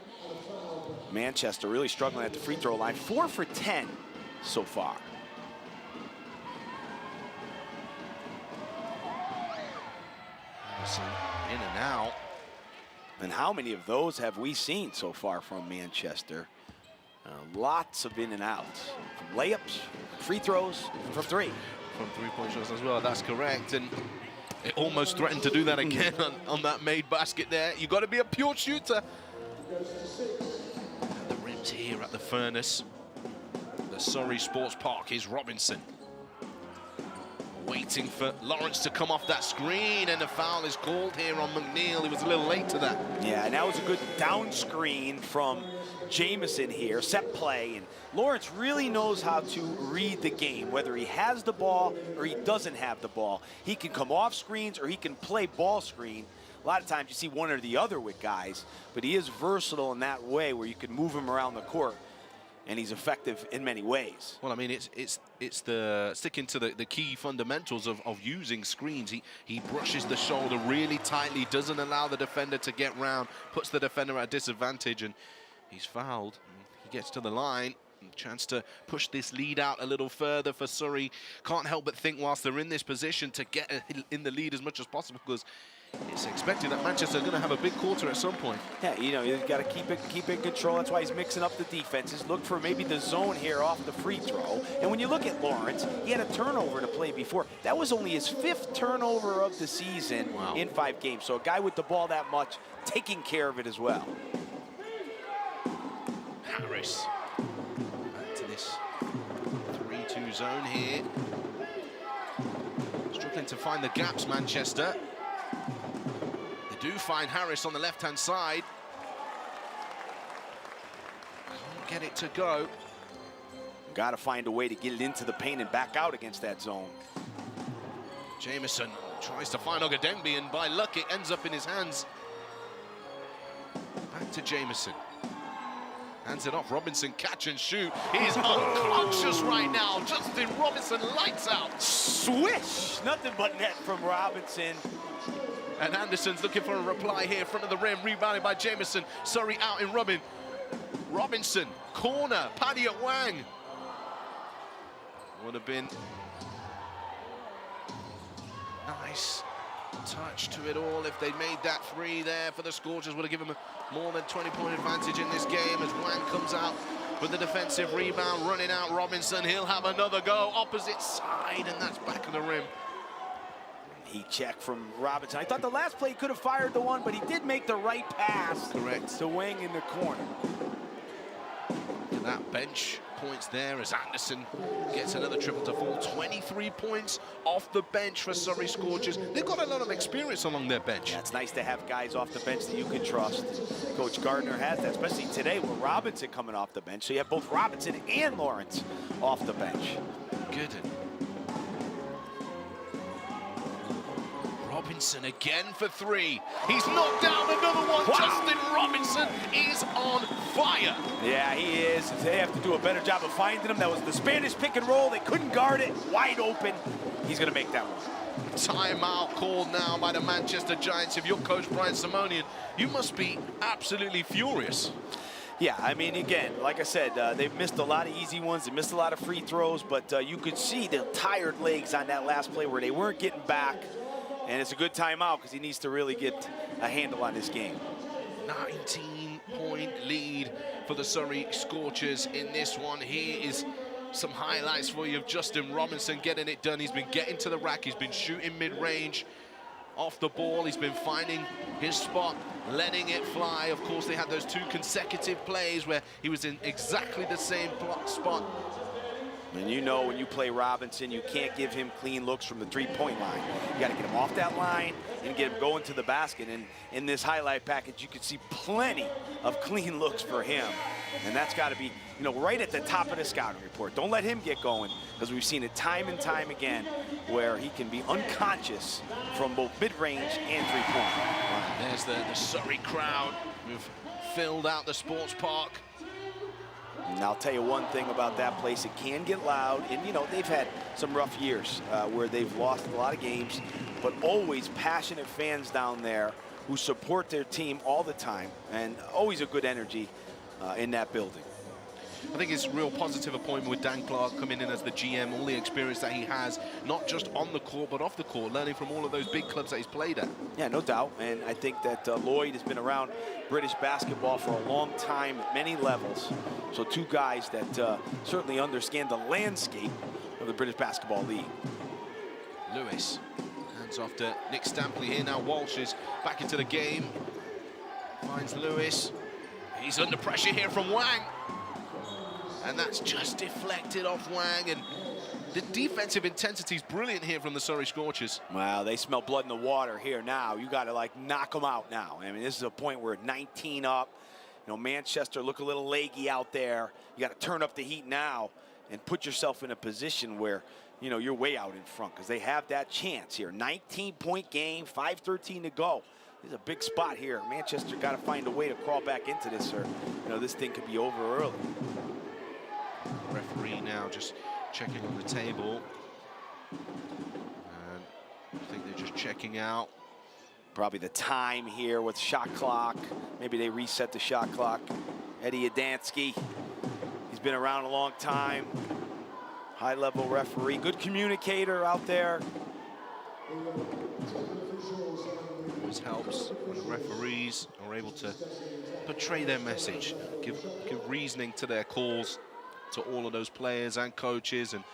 Manchester really struggling at the free throw line. 4 for 10 so far. Anderson in and out. And how many of those have we seen so far from Manchester? Lots of in and outs. From layups, free throws, from three. From three-point shots as well, that's correct. And it almost threatened to do that again on that made basket there. You've got to be a pure shooter. And the rims here at the Furnace. The Surrey Sports Park is Robinson. Waiting for Lawrence to come off that screen, and the foul is called here on McNeil. He was a little late to that. Yeah, and that was a good down screen from Jamison here, set play, and Lawrence really knows how to read the game, whether he has the ball or he doesn't have the ball. He can come off screens or he can play ball screen. A lot of times you see one or the other with guys, but he is versatile in that way where you can move him around the court, and he's effective in many ways. Well, I mean, it's the sticking to the key fundamentals of using screens. He brushes the shoulder really tightly, doesn't allow the defender to get round, puts the defender at a disadvantage, and he's fouled. He gets to the line. Chance to push this lead out a little further for Surrey. Can't help but think whilst they're in this position to get in the lead as much as possible, because it's expected that Manchester are going to have a big quarter at some point. Yeah, you know, you've got to keep it in control. That's why he's mixing up the defenses. Look for maybe the zone here off the free throw. And when you look at Lawrence, he had a turnover to play before. That was only his 5th turnover of the season in 5 games. So a guy with the ball that much, taking care of it as well. Harris back to this 3-2 zone here. Struggling to find the gaps, Manchester. They do find Harris on the left-hand side. Can't get it to go. Got to find a way to get it into the paint and back out against that zone. Jamison tries to find Ogadengbe, and by luck it ends up in his hands. Back to Jamison. Hands it off. Robinson, catch and shoot. He's unconscious right now. Justin Robinson lights out. Swish! Nothing but net from Robinson. And Anderson's looking for a reply here, front of the rim, rebounded by Jamison. Surrey out in Robinson, corner, Paddy at Wang. Would have been nice touch to it all if they made that 3 there for the Scorchers. Would have given them more than 20-point advantage in this game as Wang comes out with the defensive rebound, running out Robinson. He'll have another go opposite side, and that's back of the rim. He checked from Robinson. I thought the last play he could have fired the one, but he did make the right pass. Correct. To Wang in the corner. And that bench points there as Anderson gets another triple to fall. 23 points off the bench for Surrey Scorchers. They've got a lot of experience along their bench. Yeah, it's nice to have guys off the bench that you can trust. Coach Gardner has that, especially today with Robinson coming off the bench. So you have both Robinson and Lawrence off the bench. Good. Robinson again for 3. He's knocked down another one. Wow. Justin Robinson is on fire. Yeah, he is. They have to do a better job of finding him. That was the Spanish pick and roll. They couldn't guard it. Wide open. He's going to make that one. Timeout called now by the Manchester Giants. If you're Coach Brian Simonian, you must be absolutely furious. Yeah, I mean, again, like I said, they've missed a lot of easy ones. They missed a lot of free throws, but you could see the tired legs on that last play where they weren't getting back. And it's a good timeout because he needs to really get a handle on this game. 19-point lead for the Surrey Scorchers in this one. Here is some highlights for you of Justin Robinson getting it done. He's been getting to the rack. He's been shooting mid-range off the ball. He's been finding his spot, letting it fly. Of course, they had those 2 consecutive plays where he was in exactly the same spot. And you know when you play Robinson, you can't give him clean looks from the 3-point line. You got to get him off that line and get him going to the basket. And in this highlight package, you can see plenty of clean looks for him. And that's got to be, you know, right at the top of the scouting report. Don't let him get going, because we've seen it time and time again where he can be unconscious from both mid-range and 3-point. Wow. There's the Surrey crowd who've filled out the sports park. And I'll tell you one thing about that place, it can get loud, and you know, they've had some rough years where they've lost a lot of games, but always passionate fans down there who support their team all the time, and always a good energy in that building. I think it's a real positive appointment with Dan Clark coming in as the GM, all the experience that he has, not just on the court, but off the court, learning from all of those big clubs that he's played at. Yeah, no doubt. And I think that Lloyd has been around British basketball for a long time at many levels. So 2 guys that certainly understand the landscape of the British Basketball League. Lewis hands off to Nick Stampley here. Now Walsh is back into the game. Finds Lewis. He's under pressure here from Wang. And that's just deflected off Wang, and the defensive intensity is brilliant here from the Surrey Scorchers. Well, they smell blood in the water here now. You got to like knock them out now. I mean, this is a point where 19 up. You know, Manchester look a little leggy out there. You got to turn up the heat now and put yourself in a position where, you know, you're way out in front, because they have that chance here. 19-point game, 5:13 to go. This is a big spot here. Manchester got to find a way to crawl back into this, or, you know, this thing could be over early. Referee now just checking on the table. And I think they're just checking out. Probably the time here with shot clock. Maybe they reset the shot clock. Eddie Adansky, he's been around a long time. High-level referee, good communicator out there. Always helps when referees are able to portray their message, give reasoning to their calls to all of those players and coaches, and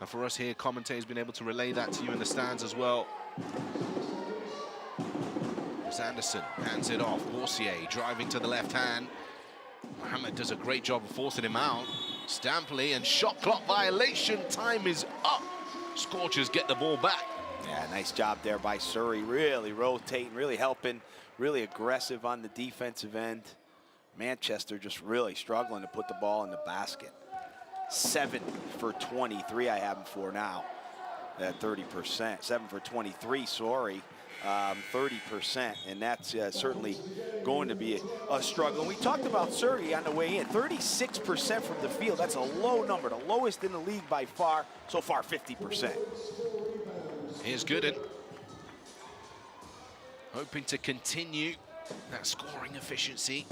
for us here, commentators been able to relay that to you in the stands as well. As Anderson hands it off, Borsier driving to the left hand. Mohamed does a great job of forcing him out. Stampley, and shot clock violation. Time is up. Scorchers get the ball back. Yeah, nice job there by Surrey. Really rotating, really helping, really aggressive on the defensive end. Manchester just really struggling to put the ball in the basket. 7 for 23 I have him for now at 30%. 7 for 23, sorry. 30%, and that's certainly going to be a struggle. And we talked about Surrey on the way in. 36% from the field. That's a low number, the lowest in the league by far. So far, 50%. Here's Gooden, hoping to continue that scoring efficiency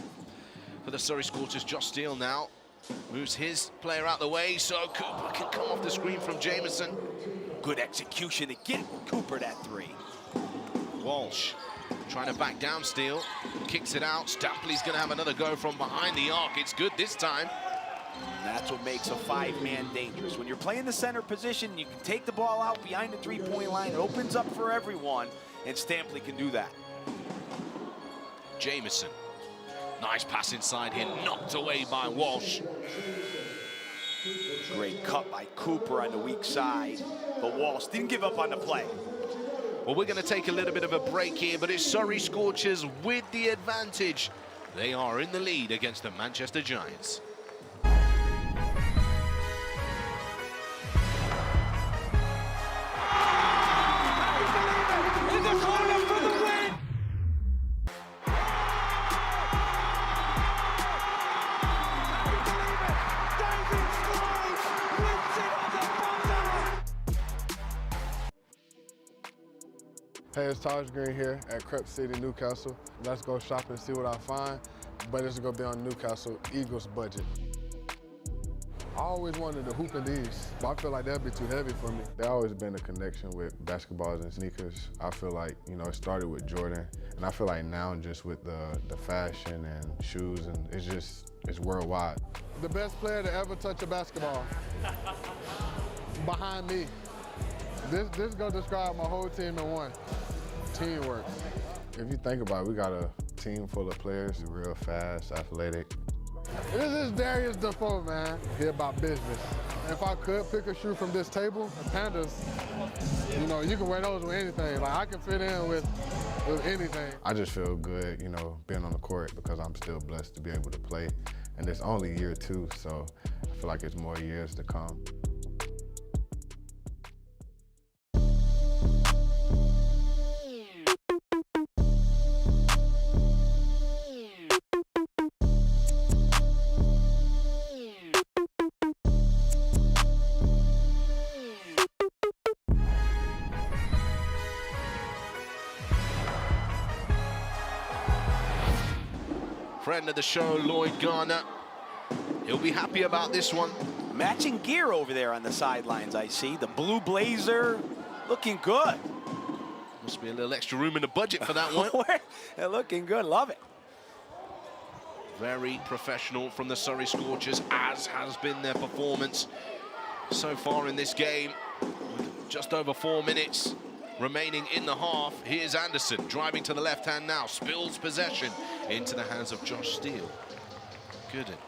for the Surrey Scorchers. Josh Steele now moves his player out the way, so Cooper can come off the screen from Jameson. Good execution to get Cooper that three. Walsh trying to back down Steele, kicks it out. Stampley's going to have another go from behind the arc. It's good this time. And that's what makes a 5-man dangerous. When you're playing the center position, you can take the ball out behind the three-point line. It opens up for everyone, and Stampley can do that. Jameson, nice pass inside here, knocked away by Walsh. Great cut by Cooper on the weak side, but Walsh didn't give up on the play. Well, we're going to take a little bit of a break here, but it's Surrey Scorchers with the advantage. They are in the lead against the Manchester Giants. In the corner for the win! David Floyd wins it on the buzzer! Hey, it's Taj Green here at Crep City, Newcastle. Let's go shop and see what I find, but it's gonna be on Newcastle Eagles budget. I always wanted to hoop in these, but I feel like that'd be too heavy for me. There's always been a connection with basketballs and sneakers. I feel like, you know, it started with Jordan, and I feel like now just with the fashion and shoes, and it's worldwide. The best player to ever touch a basketball. Behind me. This is gonna describe my whole team in one. Teamwork. If you think about it, we got a team full of players, real fast, athletic. This is Darius Defoe, man. He about business. If I could pick a shoe from this table, the Pandas, you know, you can wear those with anything. Like, I can fit in with anything. I just feel good, you know, being on the court because I'm still blessed to be able to play. And it's only year 2, so I feel like it's more years to come. Friend of the show, Lloyd Garner. He'll be happy about this one. Matching gear over there on the sidelines, I see. The blue blazer looking good. Must be a little extra room in the budget for that one. They're looking good, love it. Very professional from the Surrey Scorchers, as has been their performance so far in this game. With just over 4 minutes remaining in the half. Here's Anderson driving to the left hand now, spills possession into the hands of Josh Steele. Gooden.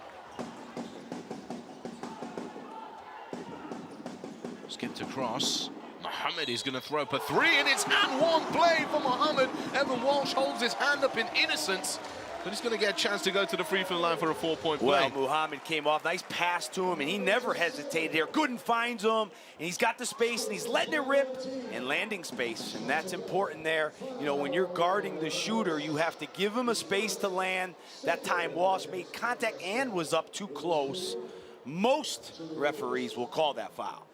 Skipped across. Mohammed is going to throw up a three, and it's and one play for Mohammed. Evan Walsh holds his hand up in innocence, but he's going to get a chance to go to the free throw line for a 4-point play. Well, Mohammed came off, nice pass to him, and he never hesitated there. Gooden finds him, and he's got the space, and he's letting it rip and landing space, and that's important there. You know, when you're guarding the shooter, you have to give him a space to land. That time, Walsh made contact and was up too close. Most referees will call that foul.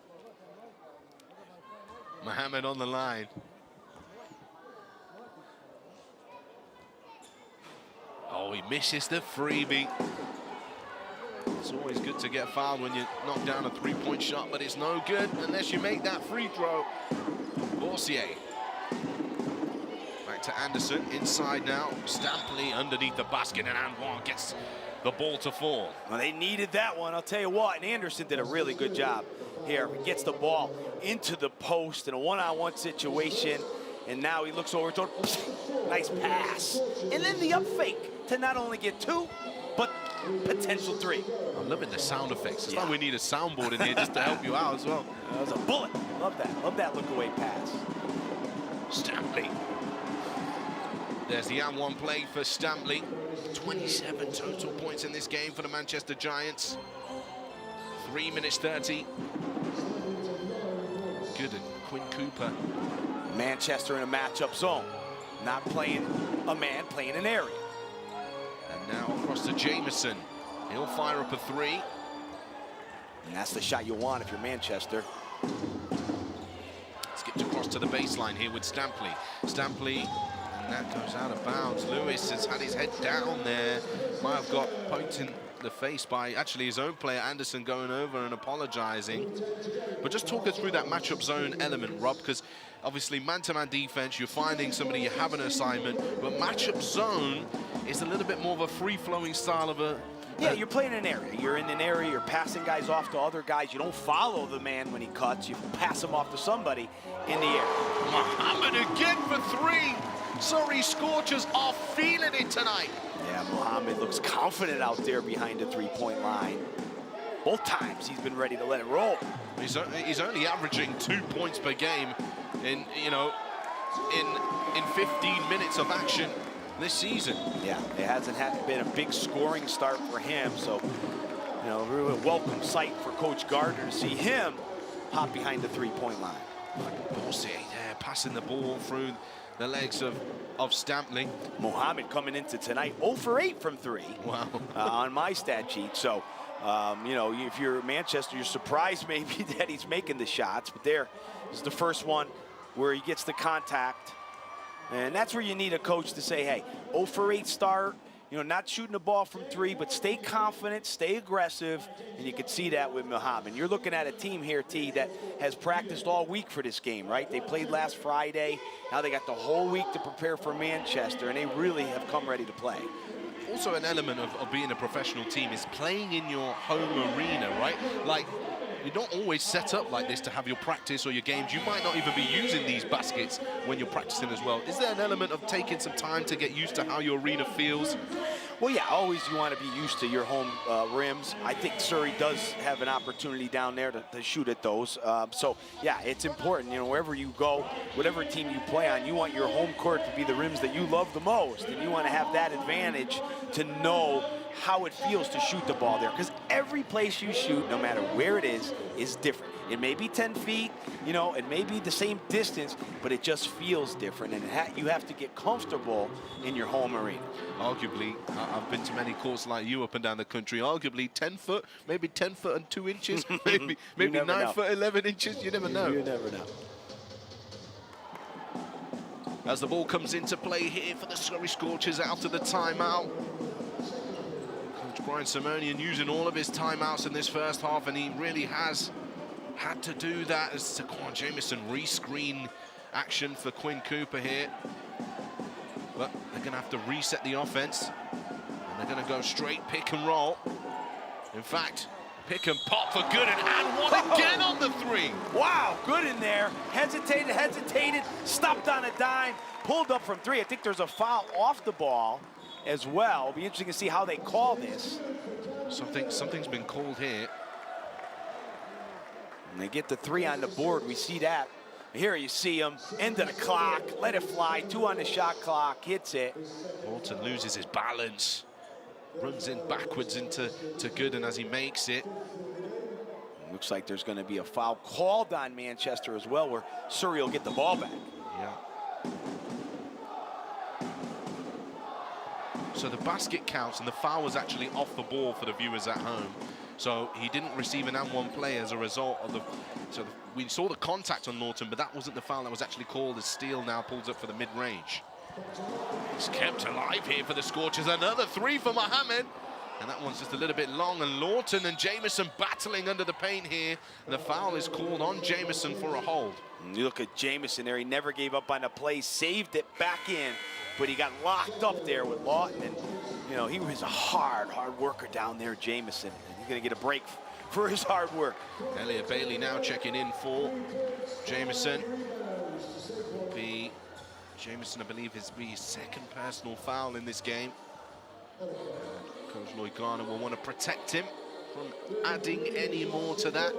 Mohammed on the line. Oh, he misses the freebie. It's always good to get fouled when you knock down a three-point shot, but it's no good unless you make that free throw. Borsier. Back to Anderson, inside now. Stampley underneath the basket, and Antoine gets the ball to fall. Well, they needed that one, I'll tell you what, and Anderson did a really good job here. He gets the ball into the post in a one-on-one situation, and now he looks over, nice pass. And then the up fake to not only get two, but potential three. I'm loving the sound effects. It's like we need a soundboard in here just to help you out as well. That was a bullet. Love that look-away pass. Stampley. There's the and one play for Stampley. 27 total points in this game for the Manchester Giants. 3 minutes 30. Good, and Quinn Cooper. Manchester in a matchup zone. Not playing a man, playing an area. And now across to Jamison. He'll fire up a three. And that's the shot you want if you're Manchester. Skipped across to the baseline here with Stampley. Stampley, and that goes out of bounds. Lewis has had his head down there. Might have got poked in the face by actually his own player, Anderson, going over and apologizing. But just talk us through that matchup zone element, Rob, because obviously man-to-man defense, you're finding somebody, you have an assignment, but matchup zone is a little bit more of a free-flowing style of a... Yeah, you're playing an area. You're in an area, you're passing guys off to other guys. You don't follow the man when he cuts. You pass him off to somebody in the air. Mohammed again for three. Surrey Scorchers are feeling it tonight. Yeah, Mohammed looks confident out there behind the three-point line. Both times he's been ready to let it roll. He's only averaging 2 points per game in 15 minutes of action this season. Yeah, it hasn't been a big scoring start for him, so really a welcome sight for Coach Gardner to see him hop behind the three-point line. Borsier there, passing the ball through the legs of Stampley. Mohammed coming into tonight 0 for 8 from three. Wow. On my stat sheet. So, if you're Manchester, you're surprised maybe that he's making the shots, but there is the first one where he gets the contact. And that's where you need a coach to say, hey, 0 for 8 start, not shooting the ball from three, but stay confident, stay aggressive, and you can see that with Mohammed. You're looking at a team here, T, that has practiced all week for this game, right? They played last Friday. Now they got the whole week to prepare for Manchester, and they really have come ready to play. Also, an element of being a professional team is playing in your home arena, right? Like, you don't always set up like this to have your practice or your games. You might not even be using these baskets when you're practicing as well. Is there an element of taking some time to get used to how your arena feels? Well, yeah, always you want to be used to your home rims. I think Surrey does have an opportunity down there to shoot at those. So, yeah, it's important. Wherever you go, whatever team you play on, you want your home court to be the rims that you love the most. And you want to have that advantage to know how it feels to shoot the ball there. Because every place you shoot, no matter where it is different. It may be 10 feet, it may be the same distance, but it just feels different. And you have to get comfortable in your home arena. Arguably, I've been to many courts like you up and down the country. Arguably 10 foot, maybe 10 foot and 2 inches, maybe 9 foot 11 inches. You never know. You never know. As the ball comes into play here for the Surrey Scorchers out of the timeout. Coach Brian Simonian using all of his timeouts in this first half, and he really has had to do that as Saquon Jamison re-screen action for Quinn Cooper here. But they're going to have to reset the offense, and they're going to go straight pick and roll. In fact, pick and pop for Gooden, and one again on the three. Wow, good in there. Hesitated, stopped on a dime, pulled up from three. I think there's a foul off the ball as well. It'll be interesting to see how they call this. Something's been called here. And they get the 3 on the board. We see that. Here you see him, end of the clock, let it fly, 2 on the shot clock, hits it. Morton loses his balance, runs in backwards into Gooden as he makes it. Looks like there's going to be a foul called on Manchester as well, where Surrey will get the ball back. Yeah. So the basket counts, and the foul was actually off the ball for the viewers at home. So he didn't receive an and one play as a result of the. So we saw the contact on Norton, but that wasn't the foul that was actually called as Steele now pulls up for the mid-range. It's kept alive here for the Scorchers. Another 3 for Mohammed. And that one's just a little bit long. And Lawton and Jamieson battling under the paint here. And the foul is called on Jamieson for a hold. And you look at Jamieson there. He never gave up on the play, saved it back in. But he got locked up there with Lawton. And, you know, he was a hard worker down there, Jamieson. And he's going to get a break for his hard work. Elliot Bailey now checking in for Jamieson. Jamieson, I believe, is his second personal foul in this game. Coach Lloyd Garner will want to protect him from adding any more to that.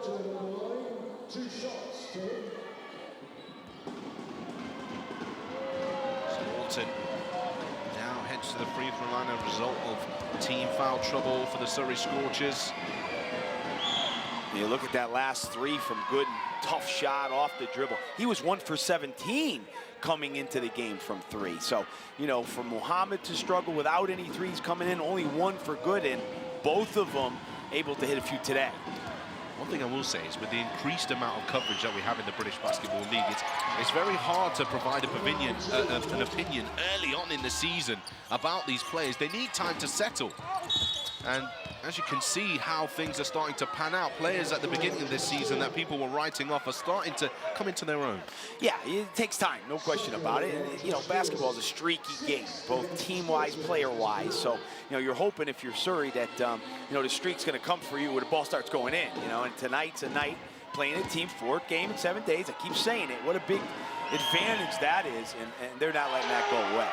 Walton now heads to the free throw line, a result of team foul trouble for the Surrey Scorchers. You look at that last 3 from Gooden, tough shot off the dribble. He was 1 for 17 coming into the game from 3. So, you know, for Mohammed to struggle without any 3s coming in, only 1 for Gooden, both of them able to hit a few today. One thing I will say is with the increased amount of coverage that we have in the British Basketball League, it's very hard to provide an opinion early on in the season about these players. They need time to settle. And as you can see how things are starting to pan out, players at the beginning of this season that people were writing off are starting to come into their own. Yeah, it takes time, no question about it. And, you know, basketball is a streaky game, both team-wise, player-wise. So, you know, you're hoping if you're Surrey that, you know, the streak's going to come for you when the ball starts going in, you know. And tonight's a night playing a team, 4th game in 7 days. I keep saying it. What a big advantage that is, and they're not letting that go away.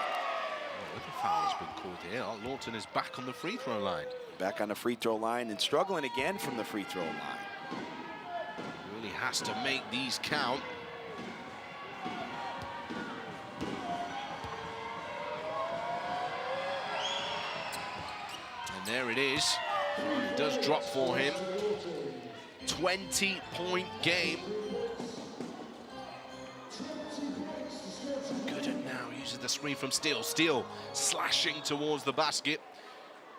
Oh, the foul has been called here. Lawton is back on the free throw line. Back on the free throw line and struggling again from the free throw line. Really has to make these count. And there it is. It does drop for him. 20-point game. Gooden now uses the screen from Steele. Steele slashing towards the basket.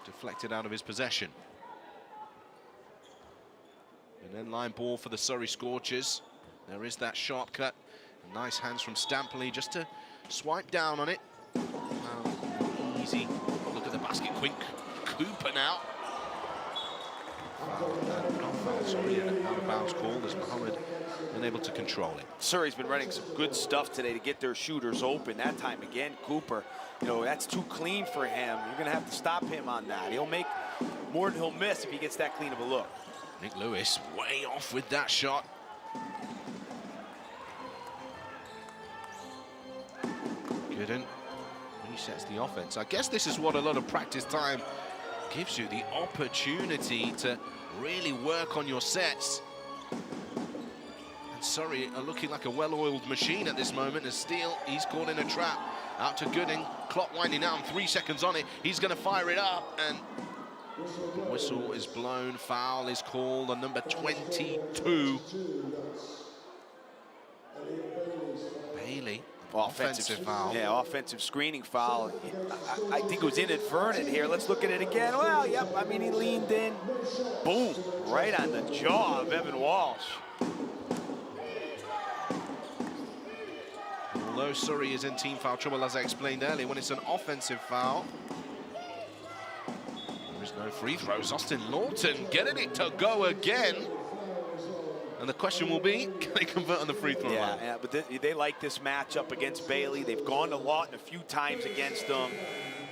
Deflected out of his possession. An end-line ball for the Surrey Scorchers. There is that sharp cut. Nice hands from Stampley just to swipe down on it. Easy. Look at the basket. Quink Cooper now. Sorry, an out-of-bounds call as Mohammed unable to control it. Surrey's been running some good stuff today to get their shooters open. That time again, Cooper, you know, that's too clean for him. You're going to have to stop him on that. He'll make more than he'll miss if he gets that clean of a look. Nick Lewis way off with that shot. Gooden resets the offense. I guess this is what a lot of practice time gives you, the opportunity to really work on your sets. And Surrey are looking like a well-oiled machine at this moment as Steele, he's caught in a trap. Out to Gooden, clock winding down, 3 seconds on it. He's going to fire it up, and the whistle is blown. Foul is called on number 22. Bailey. Offensive foul. Yeah, offensive screening foul. I think it was inadvertent here. Let's look at it again. Well, yep, I mean, he leaned in. Boom, right on the jaw of Evan Walsh. Although Surrey is in team foul trouble, as I explained earlier, when it's an offensive foul, there is no free throws. Austin Lawton getting it to go again. And the question will be, can they convert on the free throw line? Yeah, but they like this matchup against Bailey. They've gone to Lawton a few times against them.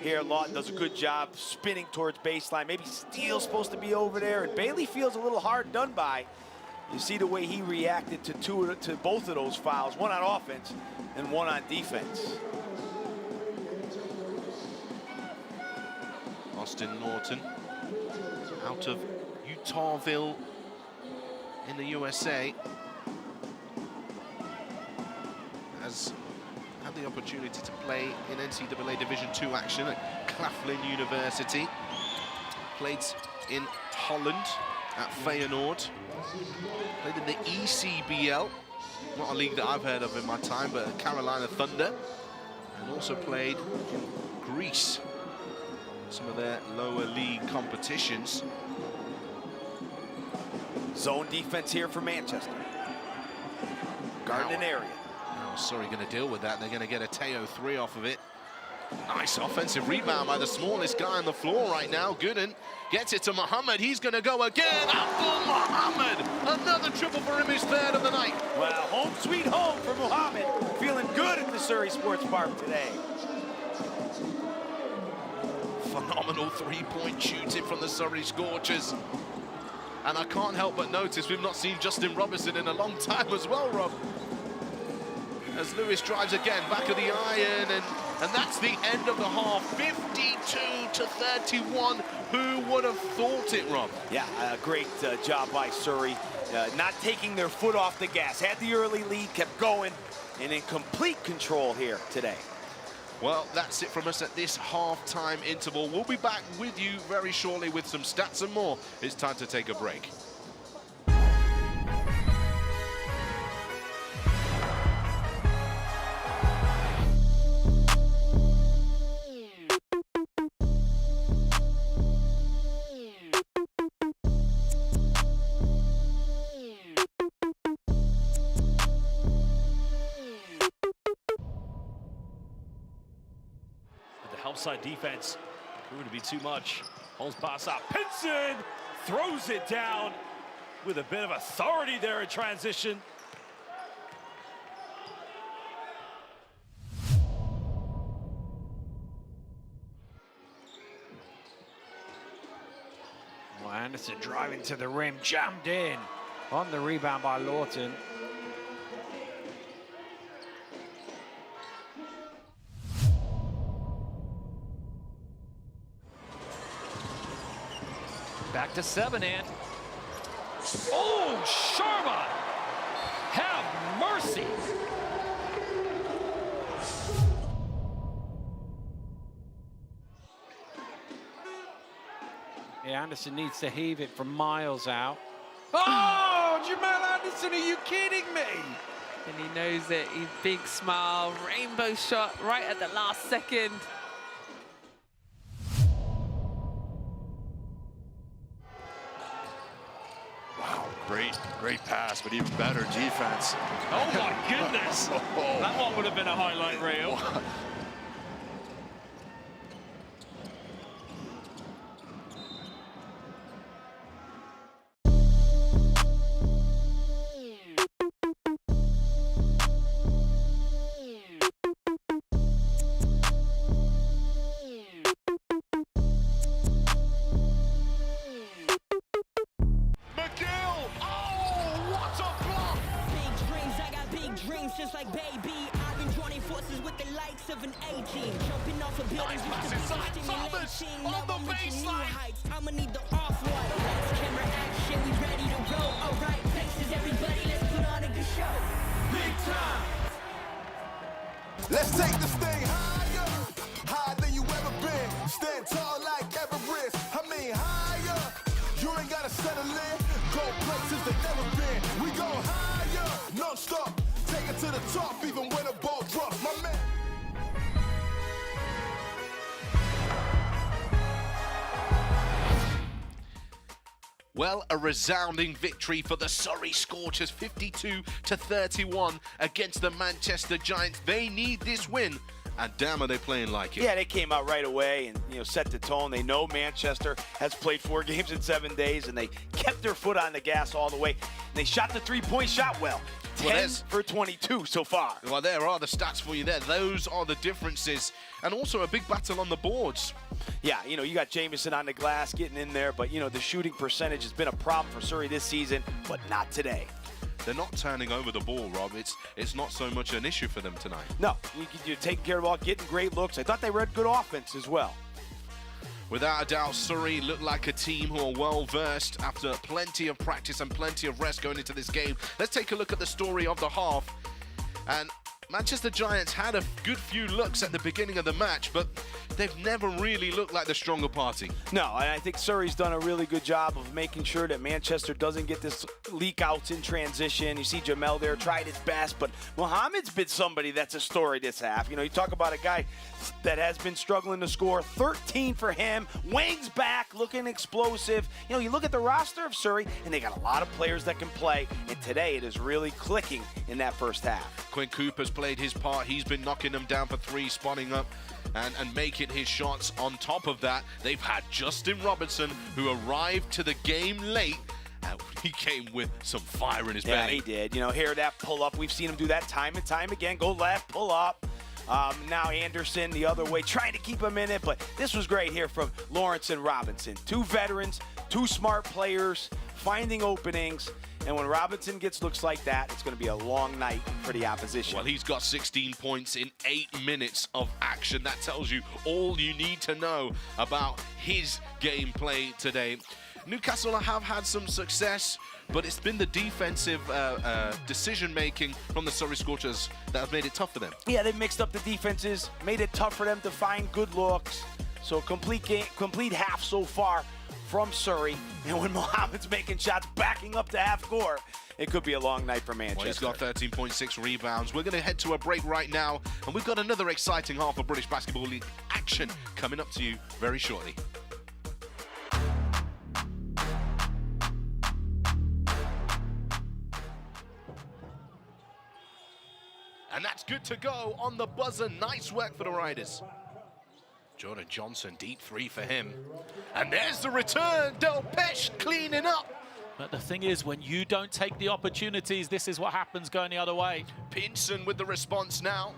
Here, Lawton does a good job spinning towards baseline. Maybe Steele's supposed to be over there, and Bailey feels a little hard done by. You see the way he reacted to both of those fouls, one on offense and one on defense. Austin Lawton out of Utahville, in the USA has had the opportunity to play in NCAA Division II action at Claflin University. Played in Holland at Feyenoord. Played in the ECBL, not a league that I've heard of in my time, but Carolina Thunder. And also played in Greece, some of their lower league competitions. Zone defense here for Manchester. Garden area. Now Surrey going to deal with that. They're going to get a Teo 3 off of it. Nice offensive rebound by the smallest guy on the floor right now. Gooden gets it to Mohammed. He's going to go again. Abdul Mohammed. Another triple for him, his third of the night. Well, home sweet home for Mohammed. Feeling good at the Surrey Sports Park today. Phenomenal three-point shooting from the Surrey Scorchers. And I can't help but notice we've not seen Justin Robinson in a long time as well, Rob. As Lewis drives again, back of the iron, and that's the end of the half. 52-31. Who would have thought it, Rob? Yeah, great job by Surrey. Not taking their foot off the gas. Had the early lead, kept going, and in complete control here today. Well, that's it from us at this half-time interval. We'll be back with you very shortly with some stats and more. It's time to take a break. Side defense proving to be too much. Holds pass up. Pinson throws it down with a bit of authority there in transition. Well, Anderson driving to the rim, jammed in on the rebound by Lawton. Back to 7, and oh, Sharma! Have mercy! Yeah, Anderson needs to heave it from miles out. Oh, Jamal Anderson, are you kidding me? And he knows it. He's big smile, rainbow shot right at the last second. Great pass, but even better defense. Oh my goodness! That one would have been a highlight reel. Just like baby, I've been joining forces with the likes of an A-team. Jumping off of buildings with the stimulating. Now I'm reaching new heights. I'ma need the off-white. Lights, camera, action, we ready to roll. Alright, places, everybody, let's put on a good show. Big time! Let's take this thing higher, higher than you ever been. Stand tall like Everest. I mean higher. You ain't gotta settle in. Go places that never been. We go higher, non-stop. Take it to the top, even when a ball drops, my man. Well, a resounding victory for the Surrey Scorchers, 52-31 against the Manchester Giants. They need this win, and damn are they playing like it. Yeah, they came out right away and set the tone. They know Manchester has played 4 games in 7 days, and they kept their foot on the gas all the way. And they shot the three-point shot well. 10 for 22 so far. Well, there are the stats for you there. Those are the differences. And also a big battle on the boards. Yeah, you got Jamison on the glass getting in there, but, the shooting percentage has been a problem for Surrey this season, but not today. They're not turning over the ball, Rob. It's not so much an issue for them tonight. No, you're taking care of the ball, getting great looks. I thought they read good offense as well. Without a doubt, Surrey look like a team who are well-versed after plenty of practice and plenty of rest going into this game. Let's take a look at the story of the half. And Manchester Giants had a good few looks at the beginning of the match, but they've never really looked like the stronger party. No, and I think Surrey's done a really good job of making sure that Manchester doesn't get this leak outs in transition. You see Jamel there tried his best, but Mohamed's been somebody that's a story this half. You know, you talk about a guy that has been struggling to score. 13 for him. Wang's back, looking explosive. You know, you look at the roster of Surrey, and they got a lot of players that can play, and today it is really clicking in that first half. Quinn Cooper's played his part. He's been knocking them down for three, spotting up and making his shots. On top of that, they've had Justin Robertson, who arrived to the game late. He came with some fire in his belly. Yeah, he did. You know, here, that pull-up. We've seen him do that time and time again. Go left, pull up. Now Anderson the other way, trying to keep him in it. But this was great here from Lawrence and Robinson. Two veterans, two smart players, finding openings. And when Robinson gets looks like that, it's going to be a long night for the opposition. Well, he's got 16 points in 8 minutes of action. That tells you all you need to know about his gameplay today. Newcastle have had some success, but it's been the defensive decision-making from the Surrey Scorchers that have made it tough for them. Yeah, they've mixed up the defenses, made it tough for them to find good looks. So complete half so far from Surrey. And when Mohamed's making shots, backing up to half court, it could be a long night for Manchester. Well, he's got 13.6 rebounds. We're going to head to a break right now, and we've got another exciting half of British Basketball League action coming up to you very shortly. And that's good to go on the buzzer. Nice work for the Riders. Jordan Johnson, deep three for him. And there's the return. Del Pesh cleaning up. But the thing is, when you don't take the opportunities, this is what happens going the other way. Pinson with the response now.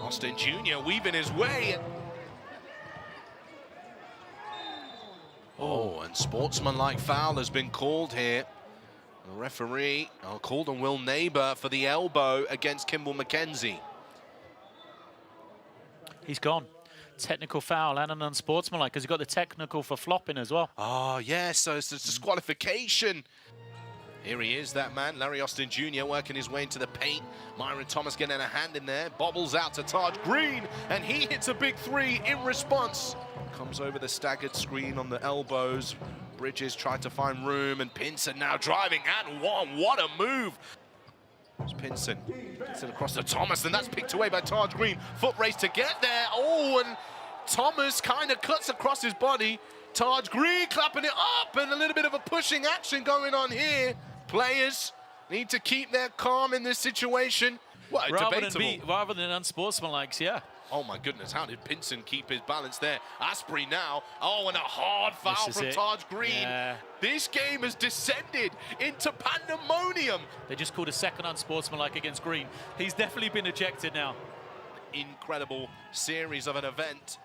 Austin Jr. weaving his way. Oh, and sportsmanlike foul has been called here. The referee called on Will Neighbour for the elbow against Kimball McKenzie. He's gone. Technical foul and an unsportsmanlike, because he got the technical for flopping as well. Oh, yeah, so it's a disqualification. Here he is, that man, Larry Austin Jr. working his way into the paint. Myron Thomas getting a hand in there. Bobbles out to Taj Green, and he hits a big three in response. Comes over the staggered screen on the elbows. Bridges tried to find room, and Pinson now driving and one. What a move. It's Pinson. Gets it across to Thomas, and that's picked away by Taj Green. Foot race to get there. Oh, and Thomas kind of cuts across his body. Taj Green clapping it up, and a little bit of a pushing action going on here. Players need to keep their calm in this situation. What, rather than unsportsmanlike, yeah. Oh my goodness, how did Pinson keep his balance there? Asprey now. Oh, and a hard foul from Taj Green. Yeah. This game has descended into pandemonium. They just called a second unsportsmanlike against Green. He's definitely been ejected now. Incredible series of an event.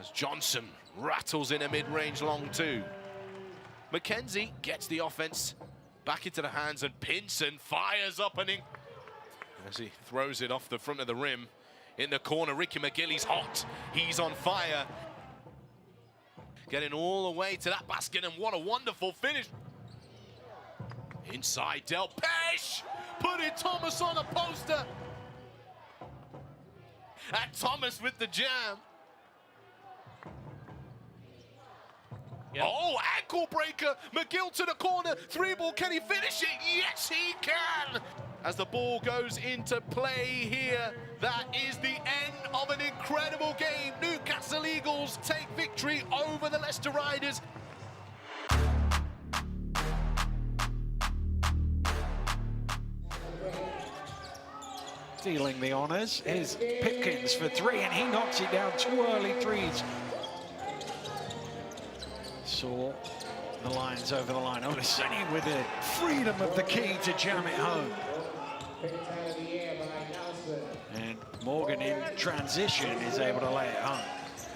As Johnson rattles in a mid-range long two. McKenzie gets the offense back into the hands, and Pinson fires up and in as he throws it off the front of the rim. In the corner, Ricky McGilly's hot. He's on fire. Getting all the way to that basket, and what a wonderful finish. Inside, Del Pesh putting Thomas on a poster. And Thomas with the jam. Yep. Oh, ankle breaker. McGill to the corner. Three ball. Can he finish it? Yes, he can. As the ball goes into play here, that is the end of an incredible game. Newcastle Eagles take victory over the Leicester Riders. Stealing the honours is Pipkins for three, and he knocks it down. Two early threes. Saw the Lions over the line. Olaseni with the freedom of the key to jam it home. And Morgan in transition is able to lay it home.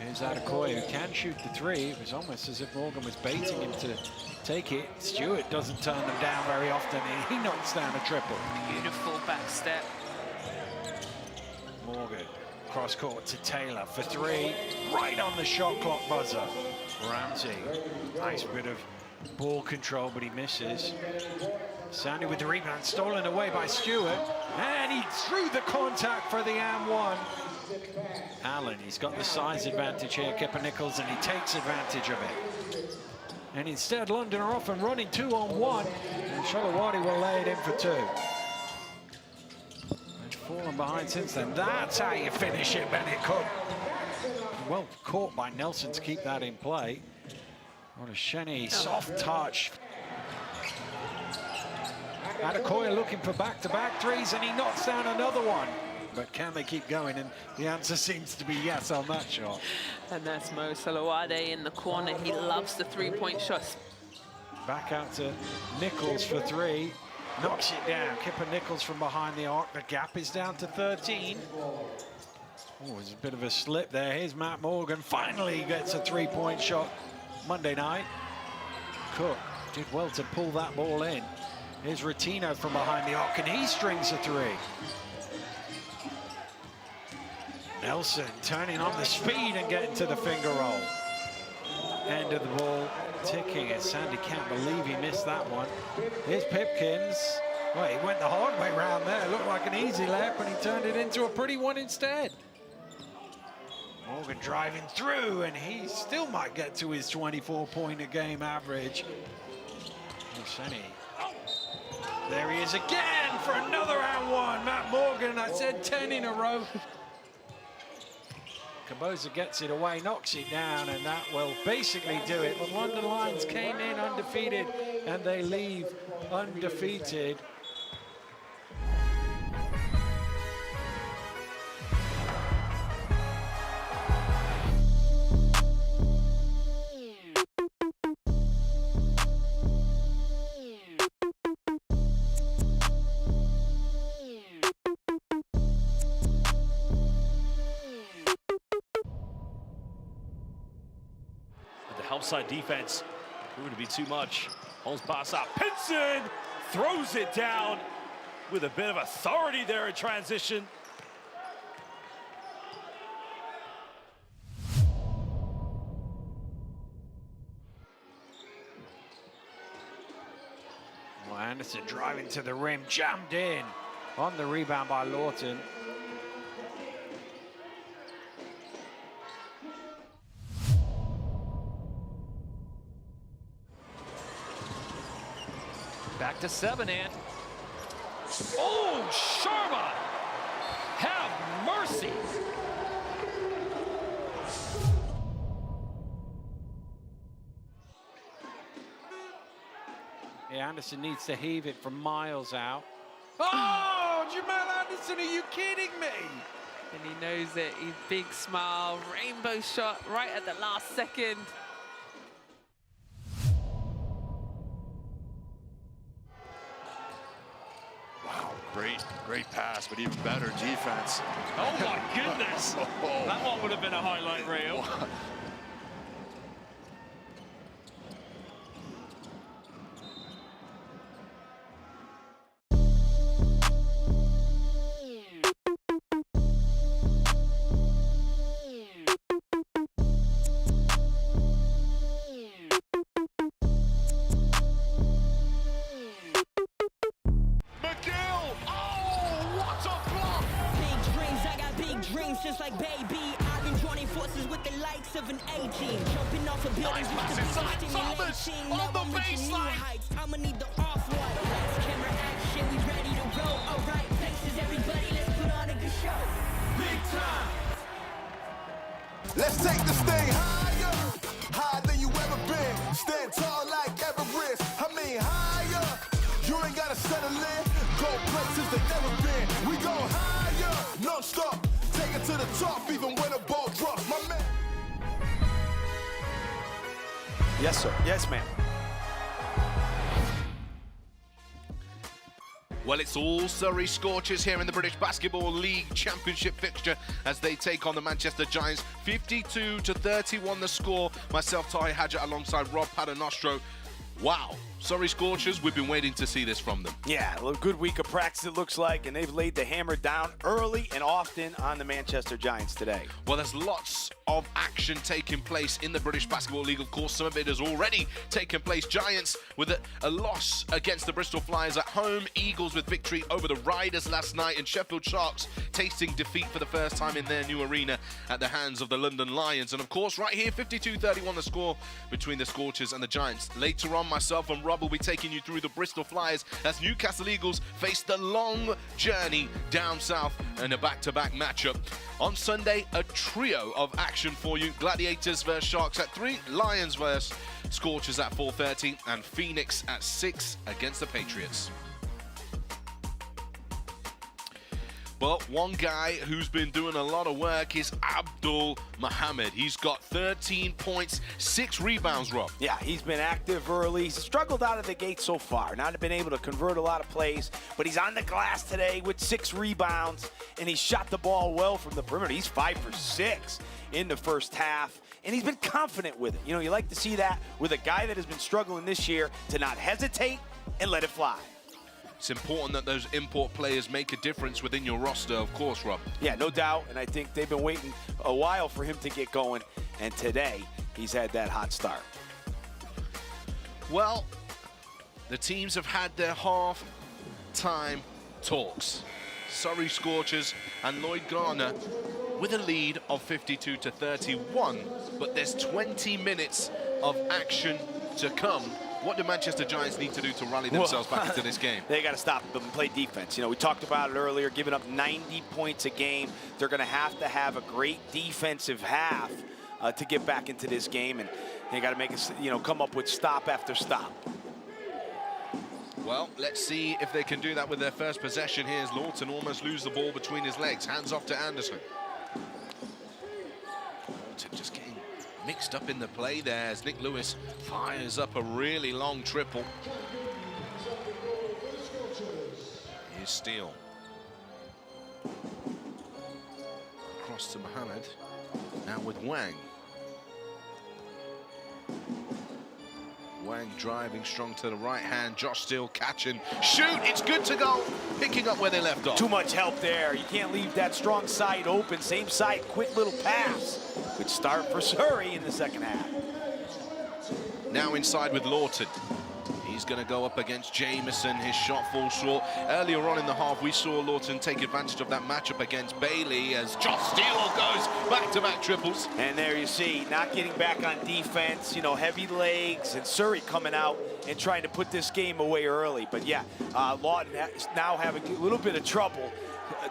Here's Adekoya, who can shoot the three. It was almost as if Morgan was baiting him to take it. Stewart doesn't turn them down very often. He knocks down a triple. Beautiful back step. Morgan, cross court to Taylor for three. Right on the shot clock buzzer. Ramsey, nice bit of ball control, but he misses. Sandy with the rebound, stolen away by Stewart. And he threw the contact for the and one. Allen, he's got the size advantage here, Kipper Nichols, and he takes advantage of it. And instead, London are off and running 2-on-1, and Shalawadi will lay it in for two. They've fallen behind since then. That's how you finish it, Bennett Cook. Well caught by Nelson to keep that in play. What a Shenny, soft touch. Adekoya looking for back-to-back threes, and he knocks down another one. But can they keep going? And the answer seems to be yes on that shot. And that's Mo Salawade in the corner. He loves the three-point shots. Back out to Nichols for three. Knocks it down. Kipper Nichols from behind the arc. The gap is down to 13. Oh, there's a bit of a slip there. Here's Matt Morgan. Finally gets a three-point shot Monday night. Cook did well to pull that ball in. Here's Rotino from behind the arc, and he strings a three. Nelson turning on the speed and getting to the finger roll. End of the ball ticking as Sandy can't believe he missed that one. Here's Pipkins. Well, he went the hard way round there. Looked like an easy layup, and he turned it into a pretty one instead. Morgan driving through, and he still might get to his 24-point-a-game average. Senny. There he is again for another and one. Matt Morgan, I said 10 in a row. Caboza gets it away, knocks it down, and that will basically do it. The London Lions came in undefeated, and they leave undefeated. Outside defense proved to be too much. Holmes pass out. Pinson throws it down with a bit of authority there in transition. Well, Anderson driving to the rim, jammed in on the rebound by Lawton. Back to 7, Ant. Oh, Sharma! Have mercy! Yeah, Anderson needs to heave it from miles out. Oh, Jamal Anderson, are you kidding me? And he knows it. His big smile, rainbow shot right at the last second. Great pass, but even better defense. Oh my goodness! That one would have been a highlight reel. Just like baby, I've been joining forces with the likes of an A-team. Jumping off of buildings with the stimulating. Now I'm reaching new heights. I'ma need the off-white. Lights, camera, action, we ready to roll. Alright, places, everybody, let's put on a good show. Big time! Let's take this thing higher, higher than you ever been. Stand tall like Everest. I mean higher. You ain't gotta settle in. Go places they never been. We go higher, non-stop. Take it to the top, even when a ball drops, my man. Yes, sir. Yes, ma'am. Well, it's all Surrey Scorchers here in the British Basketball League Championship fixture as they take on the Manchester Giants. 52-31 the score. Myself, Tahi Hadja, alongside Rob Paternostro. Wow. Surrey Scorchers, we've been waiting to see this from them. Yeah, a good week of practice it looks like, and they've laid the hammer down early and often on the Manchester Giants today. Well, there's lots of action taking place in the British Basketball League. Of course, some of it has already taken place. Giants with a loss against the Bristol Flyers at home. Eagles with victory over the Riders last night. And Sheffield Sharks tasting defeat for the first time in their new arena at the hands of the London Lions. And of course, right here, 52-31 the score between the Scorchers and the Giants. Later on, myself and Rob will be taking you through the Bristol Flyers as Newcastle Eagles face the long journey down south in a back-to-back matchup. On Sunday, a trio of action for you. Gladiators versus Sharks at 3, Lions versus Scorchers at 4:30, and Phoenix at 6 against the Patriots. Well, one guy who's been doing a lot of work is Abdul Mohammed. He's got 13 points, 6 rebounds, Rob. Yeah, he's been active early. He's struggled out of the gate so far. Not been able to convert a lot of plays, but he's on the glass today with 6 rebounds, and he shot the ball well from the perimeter. He's 5 for 6 in the first half, and he's been confident with it. You know, you like to see that with a guy that has been struggling this year to not hesitate and let it fly. It's important that those import players make a difference within your roster, of course, Rob. Yeah, no doubt, and I think they've been waiting a while for him to get going, and today he's had that hot start. Well, the teams have had their half-time talks. Surrey Scorchers and Lloyd Garner with a lead of 52-31, but there's 20 minutes of action to come. What do Manchester Giants need to do to rally themselves back into this game? They got to stop them and play defense. You know, we talked about it earlier, giving up 90 points a game. They're going to have a great defensive half to get back into this game, and they got to make it, you know, come up with stop after stop. Well, let's see if they can do that with their first possession. Here's Lawton almost lose the ball between his legs. Hands off to Anderson. Lawton just getting mixed up in the play there as Nick Lewis fires up a really long triple. Here's Steele. Across to Mohammed. Now with Wang. Wang driving strong to the right hand. Josh Steele catching. Shoot! It's good to go. Picking up where they left off. Too much help there. You can't leave that strong side open. Same side, quick little pass. Good start for Surrey in the second half. Now inside with Lawton. He's going to go up against Jamieson. His shot falls short. Earlier on in the half, we saw Lawton take advantage of that matchup against Bailey as Josh Steele goes back-to-back triples. And there you see, not getting back on defense, you know, heavy legs, and Surrey coming out and trying to put this game away early. But yeah, Lawton is now having a little bit of trouble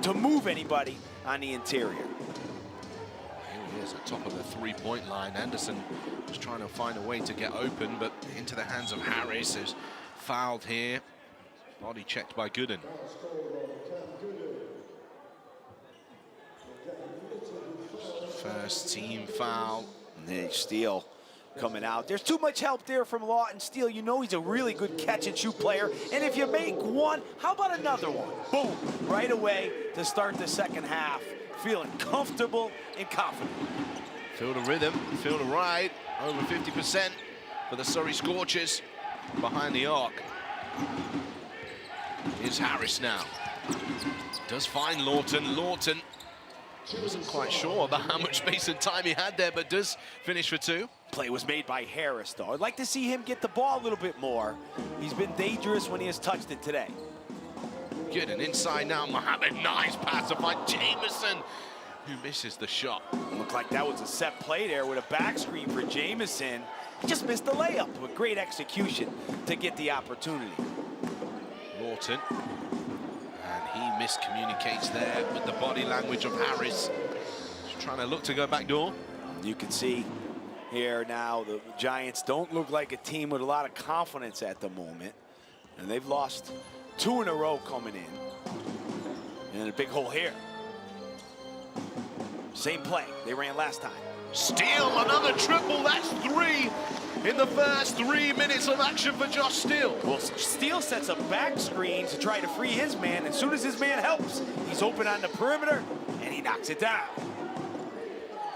to move anybody on the interior. Here he is at top of the three-point line. Anderson was trying to find a way to get open, but into the hands of Harris, who's fouled here. Body checked by Gooden. First team foul. And then Steele coming out. There's too much help there from Lawton. Steele, you know he's a really good catch-and-shoot player. And if you make one, how about another one? Boom, right away to start the second half. Feeling comfortable and confident. Feel the rhythm, feel the ride. Over 50% for the Surrey Scorchers behind the arc. Here's Harris now. Does find Lawton. Lawton wasn't quite sure about how much space and time he had there, but does finish for 2. Play was made by Harris, though. I'd like to see him get the ball a little bit more. He's been dangerous when he has touched it today. Good, and inside now, Mohammed. Nice pass to find Jamieson, who misses the shot. Looked like that was a set play there with a back screen for Jamieson. He just missed the layup with great execution to get the opportunity. Lawton, and he miscommunicates there with the body language of Harris. Just trying to look to go back door. You can see here now the Giants don't look like a team with a lot of confidence at the moment. And they've lost 2 in a row coming in. And a big hole here. Same play they ran last time. Steele, another triple, that's 3. in the first 3 minutes of action for Josh Steele. Well, Steele sets a back screen to try to free his man. As soon as his man helps, he's open on the perimeter, and he knocks it down.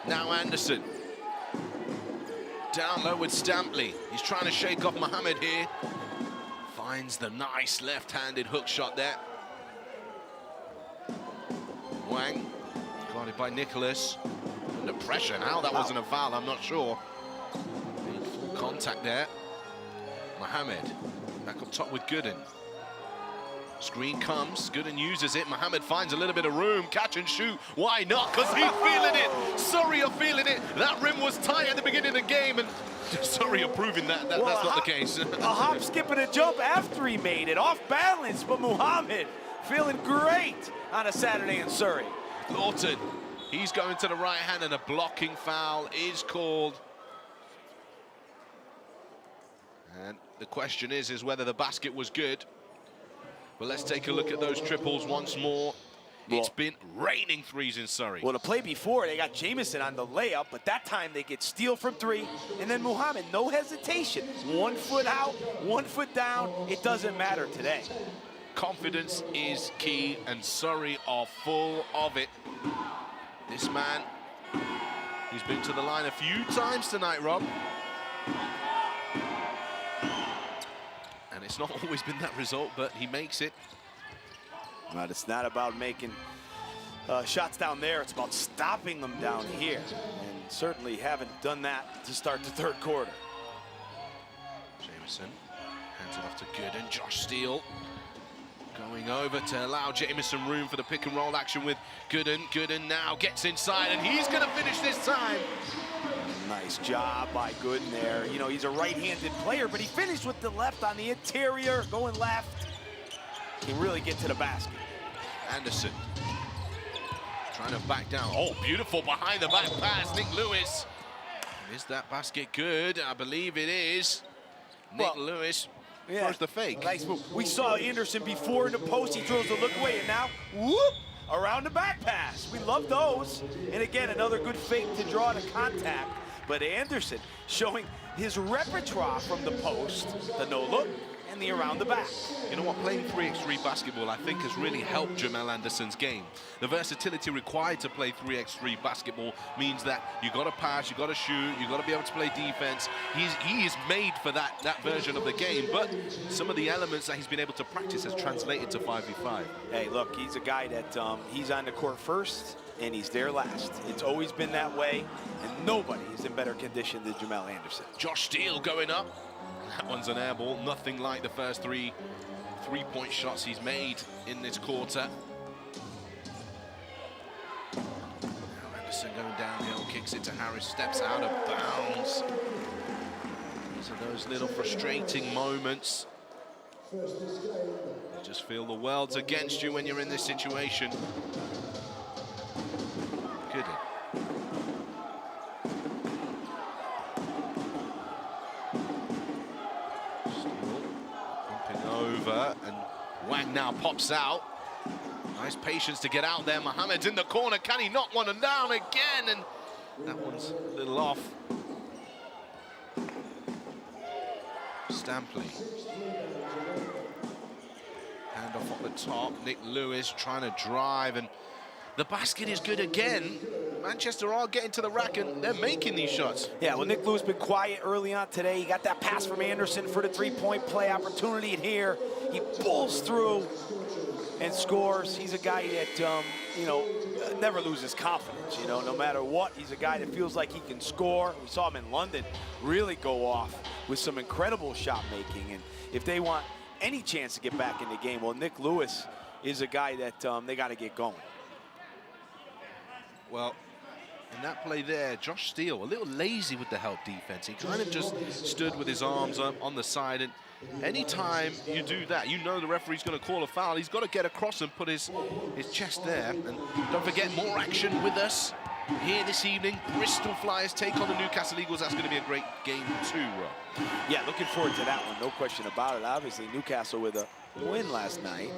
Now Anderson. Down low with Stampley. He's trying to shake off Mohammed here. Finds the nice left-handed hook shot there. Wang, guarded by Nicholas. Under pressure now, that wasn't a foul, I'm not sure. Full contact there. Mohammed, back up top with Gooden. Screen comes, Gooden uses it. Mohammed finds a little bit of room, catch and shoot. Why not? Because he's feeling it. Surrey are feeling it. That rim was tight at the beginning of the game, and Surrey are proving that that's not the case. A hop, skip, and a jump after he made it. Off balance, but Mohammed feeling great on a Saturday in Surrey. Lawton, he's going to the right hand, and a blocking foul is called. And the question is whether the basket was good. But let's take a look at those triples once more. It's been raining threes in Surrey. Well, the play before, they got Jamison on the layup, but that time they get Steele from three, and then Mohammed, no hesitation. 1 foot out, 1 foot down, it doesn't matter today. Confidence is key, and Surrey are full of it. This man, he's been to the line a few times tonight, Rob. And it's not always been that result, but he makes it. But it's not about making shots down there. It's about stopping them down here. And certainly haven't done that to start the third quarter. Jamison hands it off to Gooden. Josh Steele going over to allow Jamison room for the pick and roll action with Gooden. Gooden now gets inside, and he's going to finish this time. Nice job by Gooden there. You know, he's a right-handed player, but he finished with the left on the interior, going left. Can really get to the basket. Anderson trying to back down. Oh, beautiful behind the back pass, Nick Lewis. Is that basket good? I believe it is. Nick Lewis throws the fake. Nice move. We saw Anderson before in the post. He throws the look away, and now, whoop, around the back pass. We love those. And again, another good fake to draw the contact. But Anderson showing his repertoire from the post, the no-look, and the around the back. You know what, playing 3x3 basketball, I think, has really helped Jamel Anderson's game. The versatility required to play 3x3 basketball means that you got to pass, you got to shoot, you got to be able to play defense. He is made for that version of the game, but some of the elements that he's been able to practice has translated to 5v5. Hey, look, he's a guy that he's on the court first, and he's there last. It's always been that way, and nobody is in better condition than Jamel Anderson. Josh Steele going up. That one's an air ball, nothing like the first three-point shots he's made in this quarter. Now Anderson going downhill, kicks it to Harris, steps out of bounds. These are those little frustrating moments. You just feel the world's against you when you're in this situation. Good. And Wang now pops out. Nice patience to get out there. Mohammed's in the corner. Can he knock one down again? And that one's a little off. Stampley. Hand off at the top. Nick Lewis trying to drive, and the basket is good again. Manchester are getting to the rack, and they're making these shots. Yeah, well, Nick Lewis been quiet early on today. He got that pass from Anderson for the three-point play opportunity in here. He pulls through and scores. He's a guy that, you know, never loses confidence, you know, no matter what. He's a guy that feels like he can score. We saw him in London really go off with some incredible shot making. And if they want any chance to get back in the game, well, Nick Lewis is a guy that they got to get going. Well, in that play there, Josh Steele, a little lazy with the help defense. He kind of just stood with his arms up on the side, and anytime you do that, you know the referee's going to call a foul. He's got to get across and put his chest there. And don't forget, more action with us here this evening. Bristol Flyers take on the Newcastle Eagles. That's going to be a great game too, Rob. Yeah, looking forward to that one, no question about it. Obviously, Newcastle with a win last night.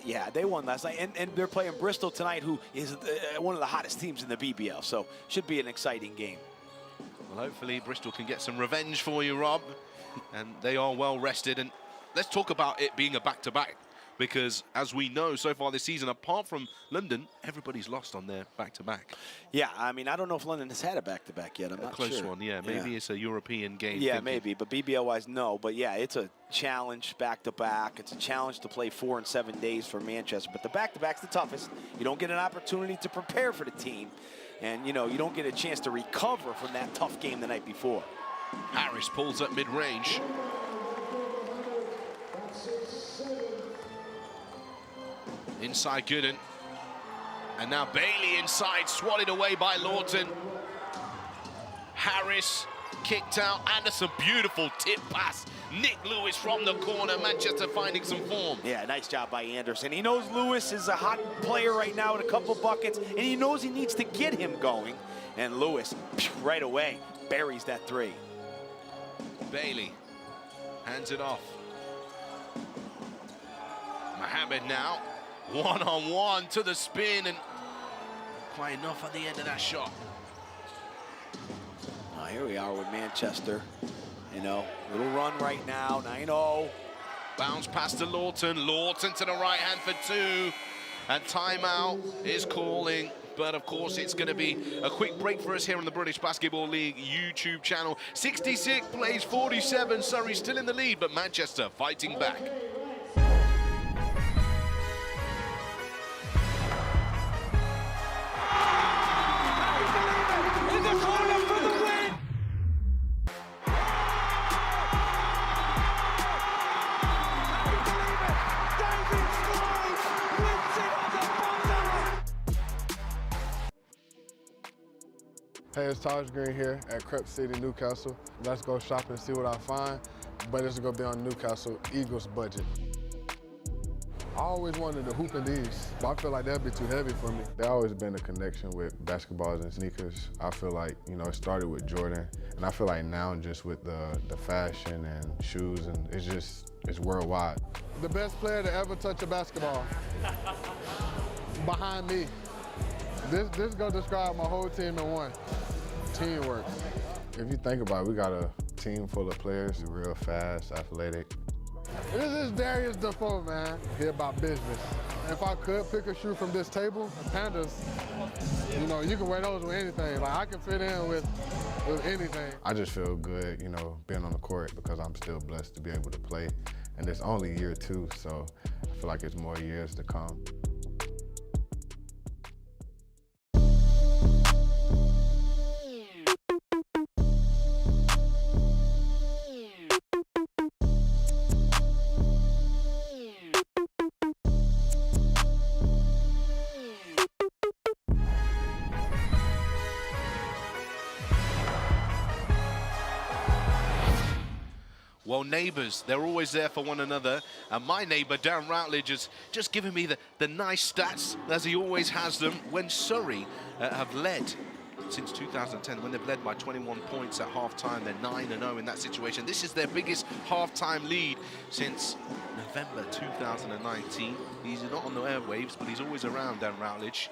Yeah, they won last night, and they're playing Bristol tonight, who is one of the hottest teams in the BBL, so should be an exciting game. Well, hopefully Bristol can get some revenge for you, Rob. And they are well rested. And let's talk about it being a back-to-back. Because as we know so far this season, apart from London, everybody's lost on their back-to-back. Yeah, I mean, I don't know if London has had a back-to-back yet. I'm not sure. A close one, yeah. Maybe it's a European game. Yeah, maybe, but BBL-wise, no. But yeah, it's a challenge back-to-back. It's a challenge to play 4 and 7 days for Manchester. But the back-to-back's the toughest. You don't get an opportunity to prepare for the team. And, you know, you don't get a chance to recover from that tough game the night before. Harris pulls up mid-range. Inside Gooden. And now Bailey inside, swatted away by Lawton. Harris kicked out. Anderson, beautiful tip pass. Nick Lewis from the corner. Manchester finding some form. Yeah, nice job by Anderson. He knows Lewis is a hot player right now with a couple buckets, and he knows he needs to get him going. And Lewis, right away, buries that three. Bailey hands it off. Mohamed now. One-on-one to the spin, and quite enough at the end of that shot. Well, here we are with Manchester. You know, little run right now, 9-0. Bounce pass to Lawton. Lawton to the right hand for 2. And timeout is calling. But of course, it's going to be a quick break for us here on the British Basketball League YouTube channel. 66 plays 47. Surrey still in the lead, but Manchester fighting back. Hey, it's Taj Green here at Crep City, Newcastle. Let's go shop and see what I find, but it's gonna be on Newcastle Eagles budget. I always wanted to hoop in these, but I feel like that'd be too heavy for me. There's always been a connection with basketballs and sneakers. I feel like, you know, it started with Jordan, and I feel like now just with the fashion and shoes, and it's worldwide. The best player to ever touch a basketball, behind me. This is gonna describe my whole team in one. Teamwork. If you think about it, we got a team full of players, real fast, athletic. This is Darius Defoe, man. He about business. If I could pick a shoe from this table, Pandas, you know, you can wear those with anything. Like, I can fit in with anything. I just feel good, you know, being on the court because I'm still blessed to be able to play. And it's only year 2, so I feel like it's more years to come. Well, neighbours, they're always there for one another. And my neighbour, Dan Routledge, has just given me the nice stats, as he always has them, when Surrey have led since 2010, when they've led by 21 points at half-time. They're 9-0 in that situation. This is their biggest half-time lead since November 2019. He's not on the airwaves, but he's always around, Dan Routledge.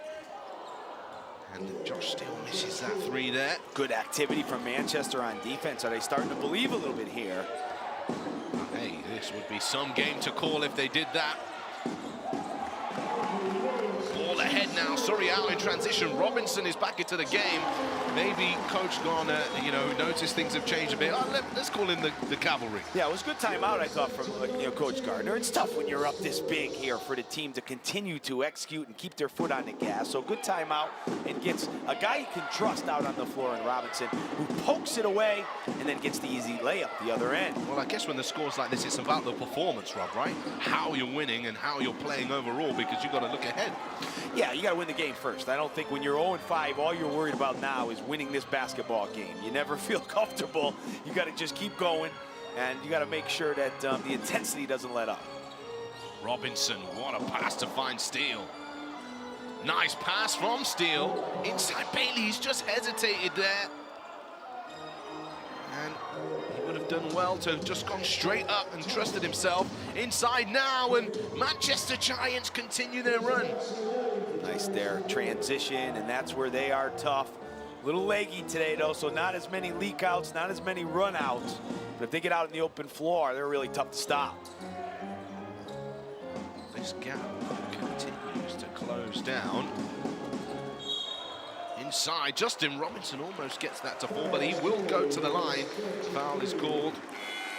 And Josh Steele misses that 3 there. Good activity from Manchester on defense. Are they starting to believe a little bit here? Hey, this would be some game to call if they did that. Ball ahead now. Surrey out in transition. Robinson is back into the game. Maybe Coach Garner, you know, noticed things have changed a bit. Let's call in the cavalry. Yeah, it was a good timeout, I thought, from Coach Gardner. It's tough when you're up this big here for the team to continue to execute and keep their foot on the gas. So good timeout, and gets a guy you can trust out on the floor in Robinson, who pokes it away and then gets the easy layup the other end. Well, I guess when the score's like this, it's about the performance, Rob, right? How you're winning and how you're playing overall, because you've got to look ahead. Yeah, you got to win the game first. I don't think when you're 0-5, all you're worried about now is winning this basketball game. You never feel comfortable. You got to just keep going, and you got to make sure that the intensity doesn't let up. Robinson, what a pass to find Steele. Nice pass from Steele. Inside Bailey, he's just hesitated there. And he would have done well to have just gone straight up and trusted himself. Inside now, and Manchester Giants continue their run. Nice there, transition, and that's where they are tough. Little leggy today, though, so not as many leak outs, not as many run outs. But if they get out in the open floor, they're really tough to stop. This gap continues to close down. Inside, Justin Robinson almost gets that to fall, but he will go to the line. Foul is called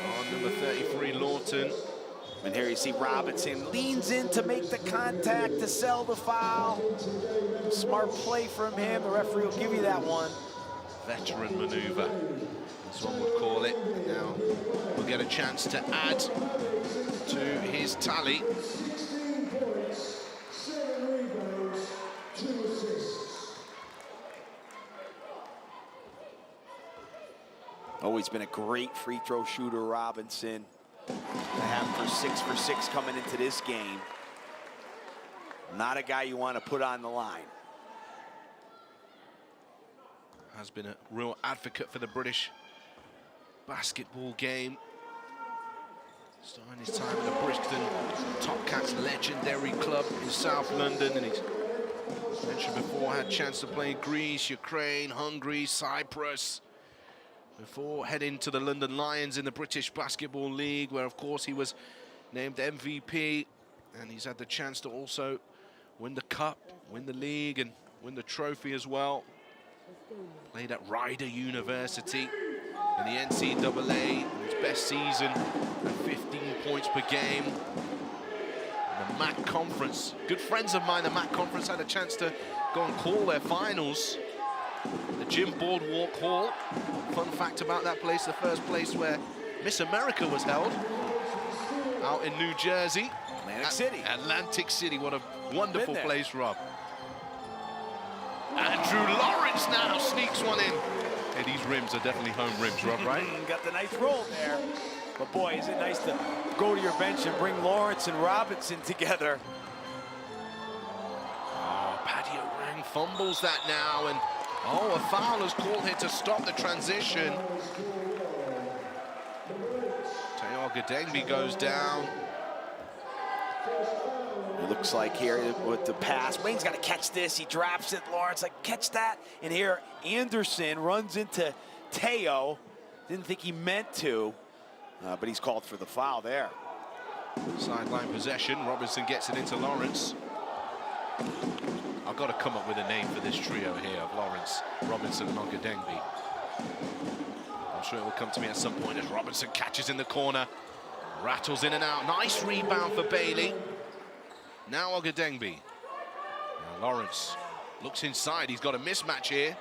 on number 33, Lawton. And here you see Robinson leans in to make the contact to sell the foul. Smart play from him. The referee will give you that one. Veteran maneuver, as one would call it. Now we'll get a chance to add to his tally. Always been a great free throw shooter, Robinson. To have for 6 for 6 coming into this game. Not a guy you want to put on the line. Has been a real advocate for the British basketball game. Starting his time in the Brixton Top Cats legendary club in South London, and he's mentioned before had a chance to play in Greece, Ukraine, Hungary, Cyprus, before heading to the London Lions in the British Basketball League, where of course he was named MVP, and he's had the chance to also win the cup, win the league, and win the trophy as well. Played at Rider University in the NCAA, his best season at 15 points per game. And the MAC Conference, good friends of mine, the MAC Conference had a chance to go and call their finals. The Jim Boardwalk Hall. Fun fact about that place, the first place where Miss America was held, out in New Jersey. Atlantic City, what a wonderful place, Rob. Andrew Lawrence now sneaks one in. Hey, these rims are definitely home rims, Rob, right? Got the nice roll there. But boy, is it nice to go to your bench and bring Lawrence and Robinson together. Oh, Paddy Wang fumbles that now, and oh, a foul is called here to stop the transition. Tayo Gadengbi goes down. It looks like here with the pass, Wayne's got to catch this. He drops it. Lawrence like, catch that. And here Anderson runs into Teo. Didn't think he meant to, but he's called for the foul there. Sideline possession. Robinson gets it into Lawrence. I've got to come up with a name for this trio here of Lawrence, Robinson, and Ogadengbi. I'm sure it will come to me at some point as Robinson catches in the corner. Rattles in and out. Nice rebound for Bailey. Now Ogadengbi. Now Lawrence looks inside. He's got a mismatch here.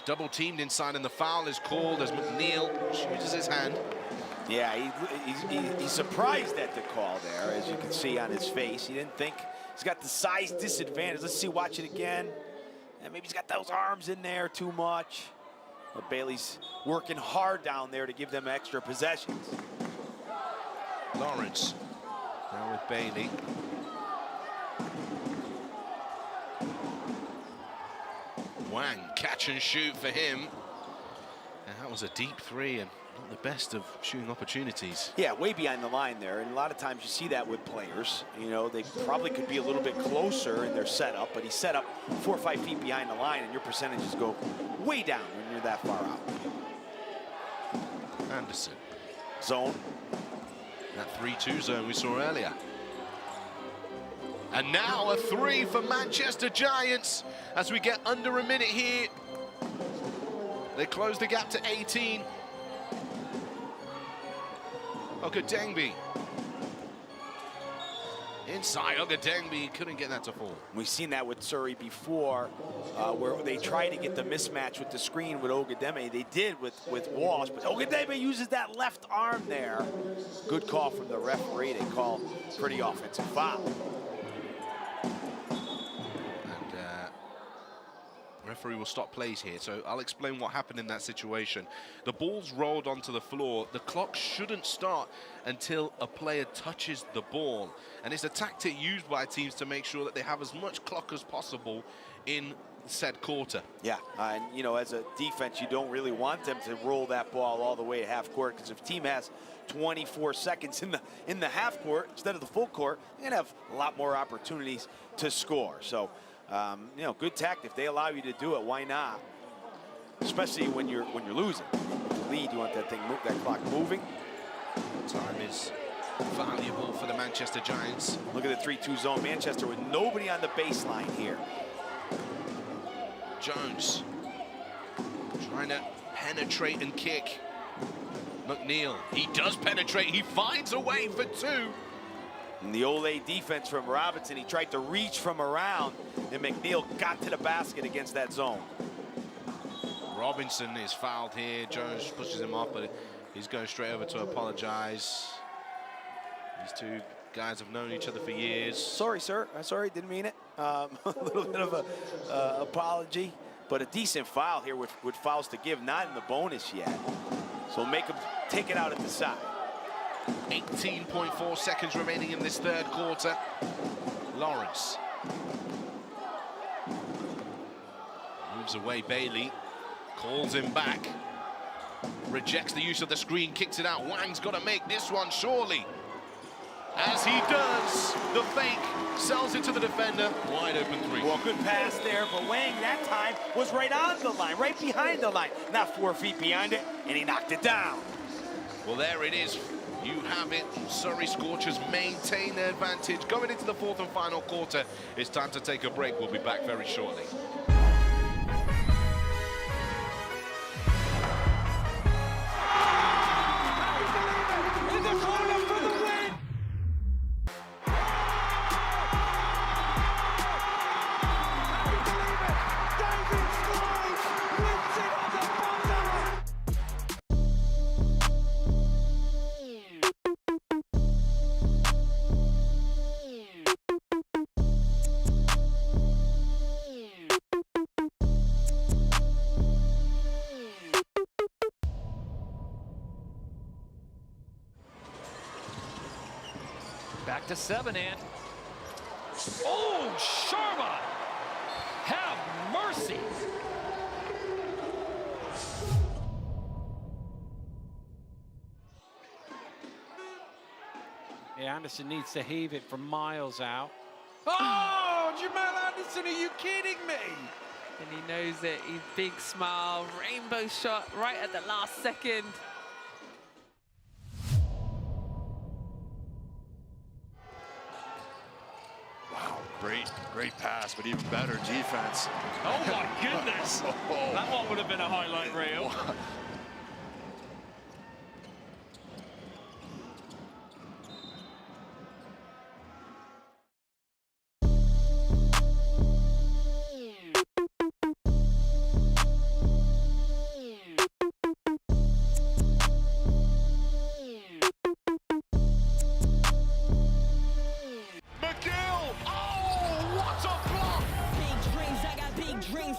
Double teamed inside, and the foul is called as McNeil uses his hand. Yeah, he's surprised at the call there, as you can see on his face. He didn't think he's got the size disadvantage. Let's see, watch it again. And maybe he's got those arms in there too much. But Bailey's working hard down there to give them extra possessions. Lawrence now with Bailey. Wang, catch and shoot for him. And that was a deep three and not the best of shooting opportunities. Yeah, way behind the line there. And a lot of times you see that with players. You know, they probably could be a little bit closer in their setup, but he's set up 4 or 5 feet behind the line, and your percentages go way down when you're that far out. Anderson. Zone. That 3-2 zone we saw earlier. And now a 3 for Manchester Giants as we get under a minute here. They close the gap to 18. Ogadengbi. Inside, Ogadengbi couldn't get that to fall. We've seen that with Surrey before, where they try to get the mismatch with the screen with Ogadengbi. They did with Walsh, but Ogadengbi uses that left arm there. Good call from the referee. They call pretty offensive foul. Referee will stop plays here, so I'll explain what happened in that situation. The ball's rolled onto the floor. The clock shouldn't start until a player touches the ball, and it's a tactic used by teams to make sure that they have as much clock as possible in said quarter. Yeah, and you know, as a defense, you don't really want them to roll that ball all the way to half court, because if team has 24 seconds in the half court instead of the full court, you're gonna have a lot more opportunities to score. So you know, good tactic. If they allow you to do it, why not? especially when you're losing. To lead, you want that clock moving. Time is valuable for the Manchester Giants. Look at the 3-2 zone. Manchester with nobody on the baseline here. Jones trying to penetrate and kick. McNeil, he does penetrate. He finds a way for 2. And the Ole defense from Robinson, he tried to reach from around, and McNeil got to the basket against that zone. Robinson is fouled here. Jones pushes him off, but he's going straight over to apologize. These two guys have known each other for years. Sorry, sir. I'm sorry, didn't mean it. A little bit of a apology, but a decent foul here with fouls to give, not in the bonus yet. So make him take it out at the side. 18.4 seconds remaining in this third quarter. Lawrence moves away. Bailey calls him back. Rejects the use of the screen, kicks it out. Wang's got to make this one, surely. As he does, the fake sells it to the defender. Wide open 3. Well, good pass there, but Wang that time was right on the line, right behind the line. Not 4 feet behind it, and he knocked it down. Well, there it is. You have it. Surrey Scorchers maintain their advantage. Going into the 4th and final quarter, it's time to take a break. We'll be back very shortly. Back to 7, and oh, Sharma! Have mercy! Yeah, Anderson needs to heave it from miles out. Oh, Jamal Anderson, are you kidding me? And he knows it. He's big smile, rainbow shot right at the last second. Great pass, but even better defense. Oh my goodness! That one would have been a highlight reel.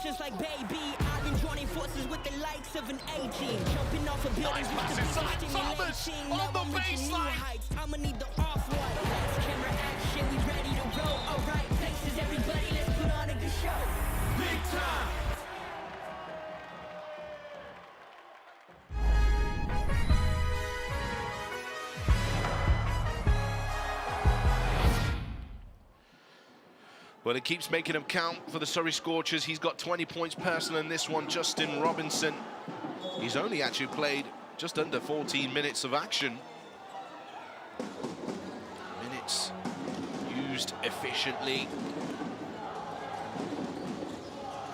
Just like baby, I've been joining forces with the likes of an A-team, jumping off of buildings with the stimulation. Now I'm reaching new heights. I'ma need the off-white. Lights, camera, action, we ready to roll. All right, places, everybody, let's put on a good show. Big time. Well, it keeps making them count for the Surrey Scorchers. He's got 20 points personal in this one, Justin Robinson. He's only actually played just under 14 minutes of action. Minutes used efficiently.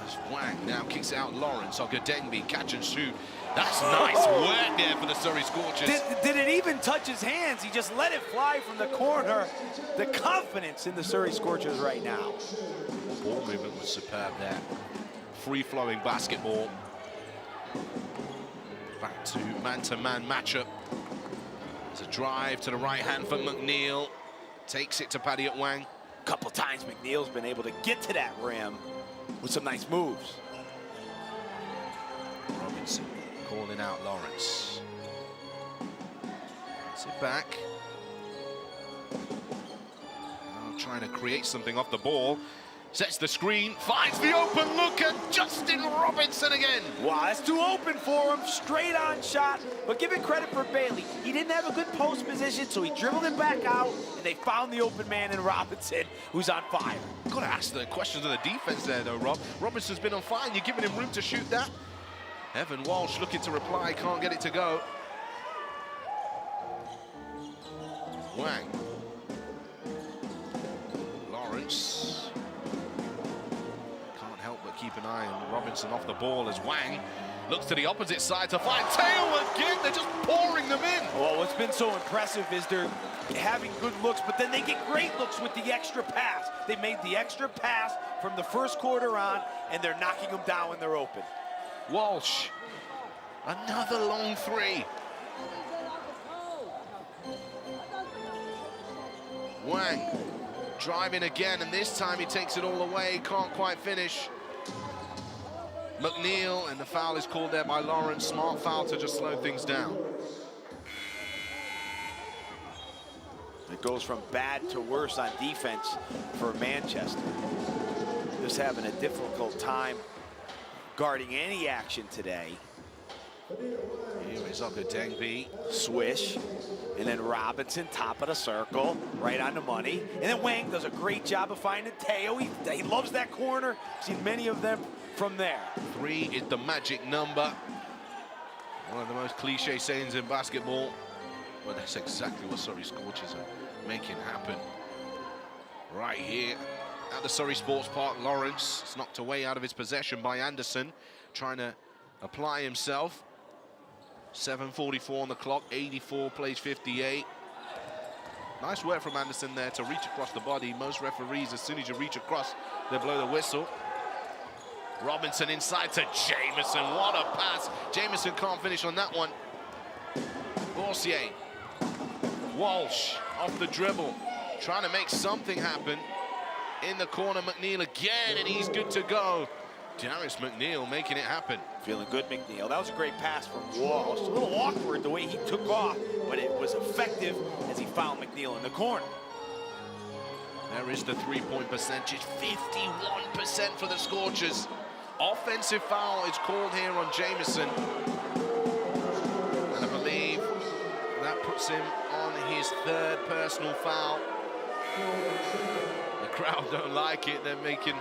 As Wang now kicks out Lawrence. Ogadengbi, catch and shoot. That's nice work there for the Surrey Scorchers. Did it even touch his hands? He just let it fly from the corner. The confidence in the Surrey Scorchers right now. Ball movement was superb there. Free-flowing basketball. Back to man-to-man matchup. There's a drive to the right hand for McNeil. Takes it to Paddy at Wang. A couple times McNeil's been able to get to that rim with some nice moves. Robinson calling out Lawrence. Sit back. Now trying to create something off the ball. Sets the screen, finds the open look at Justin Robinson again. Wow, that's too open for him. Straight on shot, but give it credit for Bailey. He didn't have a good post position, so he dribbled it back out, and they found the open man in Robinson, who's on fire. Got to ask the questions of the defense there, though, Rob. Robinson's been on fire. You're giving him room to shoot that. Evan Walsh looking to reply, can't get it to go. Wang. Lawrence. Can't help but keep an eye on Robinson off the ball as Wang looks to the opposite side to find Teo again. They're just pouring them in. Well, what's been so impressive is they're having good looks, but then they get great looks with the extra pass. They made the extra pass from the first quarter on, and they're knocking them down when they're open. Walsh, another long three. Wang driving again, and this time he takes it all away, can't quite finish. McNeil, and the foul is called there by Lawrence. Smart foul to just slow things down. It goes from bad to worse on defense for Manchester. Just having a difficult time guarding any action today. Here is Okadengbi. Swish. And then Robinson, top of the circle, right on the money. And then Wang does a great job of finding Teo. He loves that corner. Seen many of them from there. 3 is the magic number. One of the most cliche sayings in basketball. Well, that's exactly what Surrey Scorchers are making happen. Right here at the Surrey Sports Park, Lawrence is knocked away out of his possession by Anderson, trying to apply himself. 7:44 on the clock, 84 plays 58. Nice work from Anderson there to reach across the body. Most referees, as soon as you reach across, they blow the whistle. Robinson inside to Jamison. What a pass. Jamison can't finish on that one. Borsier. Walsh off the dribble, trying to make something happen. In the corner, McNeil again, and he's good to go. Darius McNeil making it happen. Feeling good, McNeil. That was a great pass from Walsh. A little awkward the way he took off, but it was effective as he found McNeil in the corner. There is the three-point percentage, 51% for the Scorchers. Offensive foul is called here on Jamison. And I believe that puts him on his 3rd personal foul. The crowd don't like it. They're making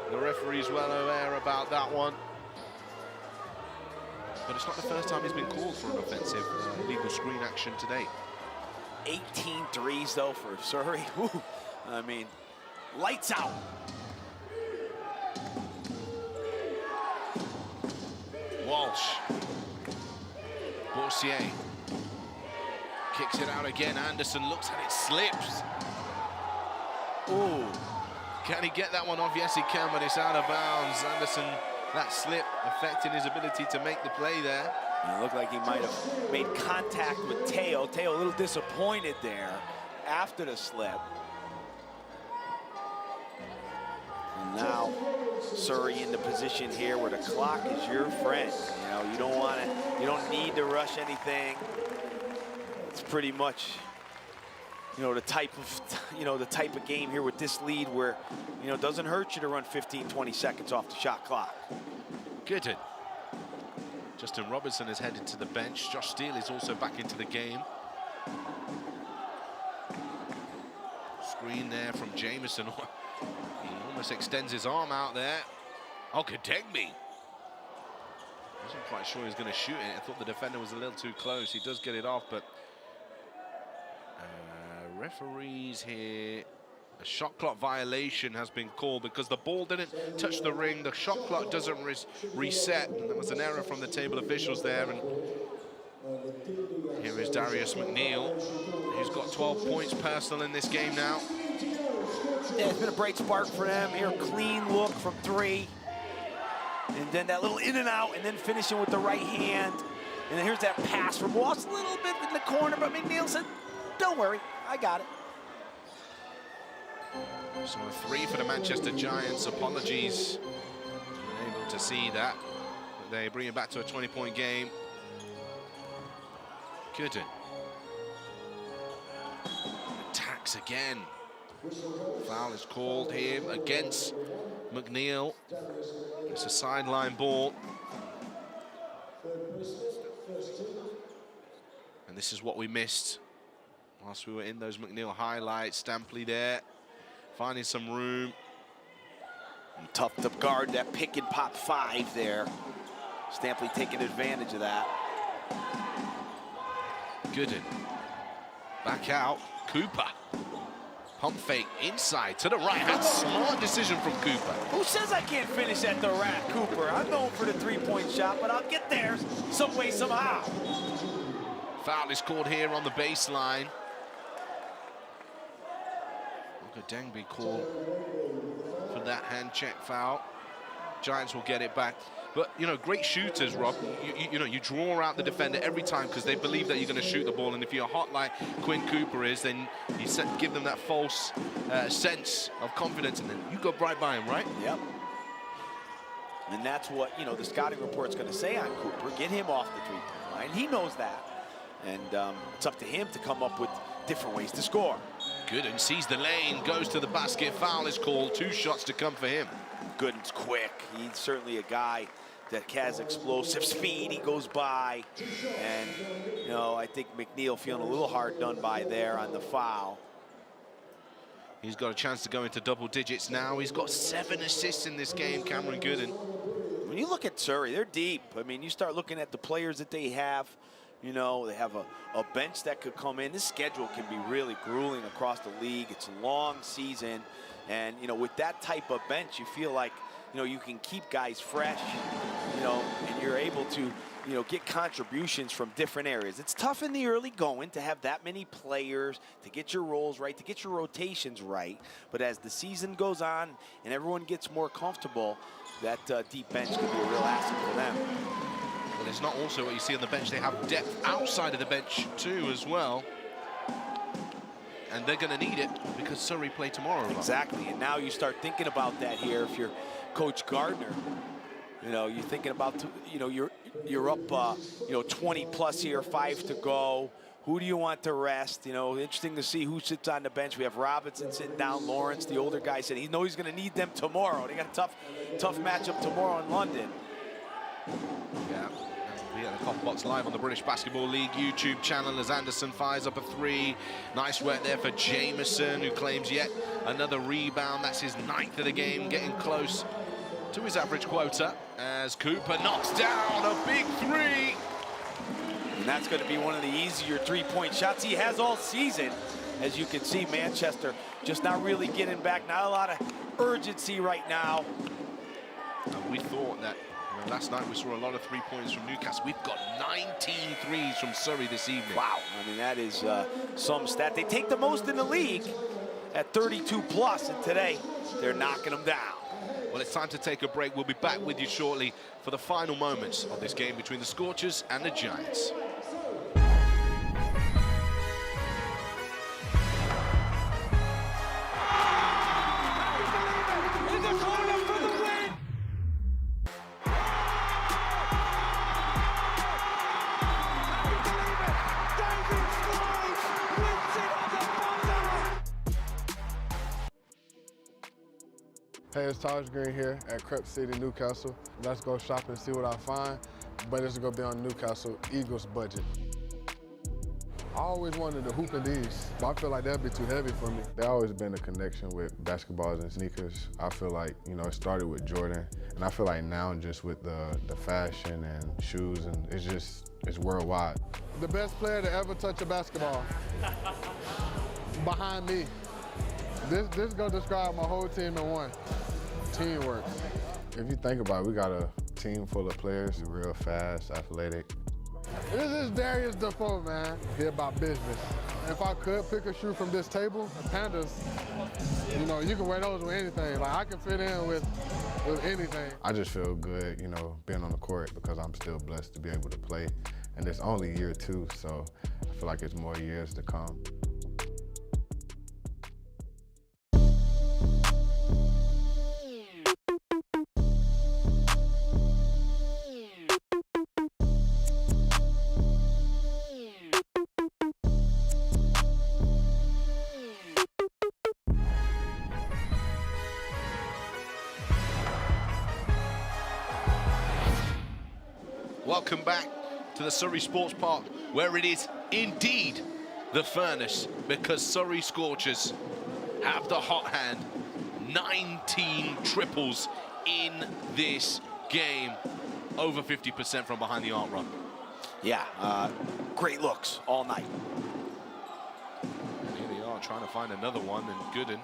the referees well aware about that one. But it's not the first time he's been called for an offensive illegal screen action today. 18 threes, though, for Surrey. Woo. I mean, lights out. Walsh. Borsier. Kicks it out again. Anderson looks and it slips. Ooh. Can he get that one off? Yes, he can, but it's out of bounds. Anderson, that slip affecting his ability to make the play there. It looked like he might have made contact with Teo. Teo a little disappointed there after the slip. And now Surrey in the position here where the clock is your friend. You know, you don't need to rush anything. It's pretty much, you know, the type of game here with this lead where, you know, it doesn't hurt you to run 15, 20 seconds off the shot clock. Good. Justin Robertson is headed to the bench. Josh Steele is also back into the game. Screen there from Jamison. He almost extends his arm out there. Okadengbi. Wasn't quite sure he was going to shoot it. I thought the defender was a little too close. He does get it off, but referees here. A shot clock violation has been called because the ball didn't touch the ring. The shot clock doesn't reset. And there was an error from the table officials there. And here is Darius McNeil, who's got 12 points personal in this game now. Yeah, it's been a bright spark for them here. Clean look from 3. And then that little in and out, and then finishing with the right hand. And then here's that pass from Walsh, a little bit in the corner, but McNeil said, don't worry, I got it. So a 3 for the Manchester Giants. Apologies. Unable to see that. But they bring it back to a 20-point game. Gooden. Attacks again. Foul is called here against McNeil. It's a sideline ball. And this is what we missed whilst we were in those McNeil highlights. Stampley there, finding some room. And tough to guard that pick and pop 5 there. Stampley taking advantage of that. Gooden. Back out. Cooper. Pump fake inside to the right hand. Smart decision from Cooper. Who says I can't finish at the rack, Cooper? I'm going for the three-point shot, but I'll get there some way, somehow. Foul is called here on the baseline. Dengby called for that hand check foul. Giants will get it back. But, you know, great shooters, Rob. You know, you draw out the defender every time because they believe that you're going to shoot the ball. And if you're hot like Quinn Cooper is, then you give them that false sense of confidence. And then you go right by him, right? Yep. And that's what, you know, the scouting report's going to say on Cooper. Get him off the three-point line. He knows that. And it's up to him to come up with different ways to score. Gooden sees the lane, goes to the basket. Foul is called. 2 shots to come for him. Gooden's quick. He's certainly a guy that has explosive speed. He goes by. And, you know, I think McNeil feeling a little hard done by there on the foul. He's got a chance to go into double digits now. He's got 7 assists in this game, Cameron Gooden. When you look at Surrey, they're deep. I mean, you start looking at the players that they have. You know, they have a bench that could come in. This schedule can be really grueling across the league. It's a long season. And, you know, with that type of bench, you feel like, you know, you can keep guys fresh, you know, and you're able to, you know, get contributions from different areas. It's tough in the early going to have that many players, to get your roles right, to get your rotations right. But as the season goes on and everyone gets more comfortable, that deep bench can be a real asset for them. Well, it's not also what you see on the bench. They have depth outside of the bench too as well. And they're going to need it because Surrey play tomorrow. Exactly, and now you start thinking about that here. If you're Coach Gardner, you know, you're thinking about, you know, you're up, you know, 20 plus here, 5 to go. Who do you want to rest? You know, interesting to see who sits on the bench. We have Robinson sitting down. Lawrence, the older guy, said he knows he's going to need them tomorrow. They got a tough matchup tomorrow in London. Yeah. We got the Coffee Box live on the British Basketball League YouTube channel as Anderson fires up a 3. Nice work there for Jameson, who claims yet another rebound. That's his 9th of the game, getting close to his average quota as Cooper knocks down a big 3. And that's going to be one of the easier three-point shots he has all season. As you can see, Manchester just not really getting back. Not a lot of urgency right now. And we thought that last night we saw a lot of 3-pointers from Newcastle. We've got 19 threes from Surrey this evening. Wow, I mean, that is some stat. They take the most in the league at 32 plus, and today they're knocking them down. Well, it's time to take a break. We'll be back with you shortly for the final moments of this game between the Scorchers and the Giants. Hey, it's Taj Green here at Crep City, Newcastle. Let's go shopping and see what I find, but it's gonna be on Newcastle Eagles budget. I always wanted to hoop in these, but I feel like that'd be too heavy for me. There's always been a connection with basketballs and sneakers. I feel like, you know, it started with Jordan, and I feel like now just with the fashion and shoes, and it's worldwide. The best player to ever touch a basketball, behind me. This is gonna describe my whole team in one. Teamwork. If you think about it, we got a team full of players, real fast, athletic. This is Darius Defoe, man. He about business. If I could pick a shoe from this table, the Pandas, you know, you can wear those with anything. Like, I can fit in with anything. I just feel good, you know, being on the court because I'm still blessed to be able to play. And it's only year 2, so I feel like it's more years to come. Welcome back to the Surrey Sports Park, where it is indeed the furnace, because Surrey Scorchers have the hot hand. 19 triples in this game. over 50% from behind the arc run. Yeah, great looks all night. And here they are trying to find another one, and Gooden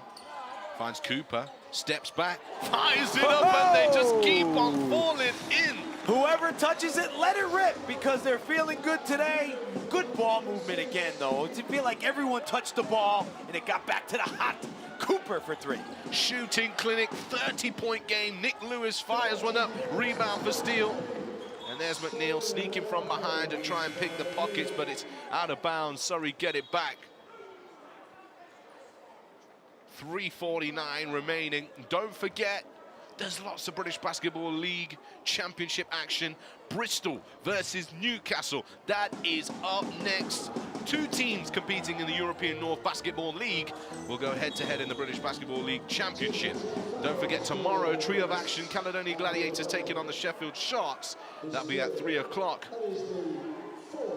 finds Cooper, steps back, fires it up, and they just keep on falling in. Whoever touches it, let it rip, because they're feeling good today. Good ball movement again, though. It feel like everyone touched the ball, and it got back to the hot Cooper for 3. Shooting clinic, 30-point game. Nick Lewis fires one up, rebound for Steele. And there's McNeil sneaking from behind to try and pick the pockets, but it's out of bounds. Surrey get it back. 3:49 remaining. Don't forget, there's lots of British Basketball League Championship action. Bristol versus Newcastle. That is up next. 2 teams competing in the European North Basketball League will go head-to-head in the British Basketball League Championship. Don't forget, tomorrow, trio of action, Caledonia Gladiators taking on the Sheffield Sharks. That'll be at 3 o'clock.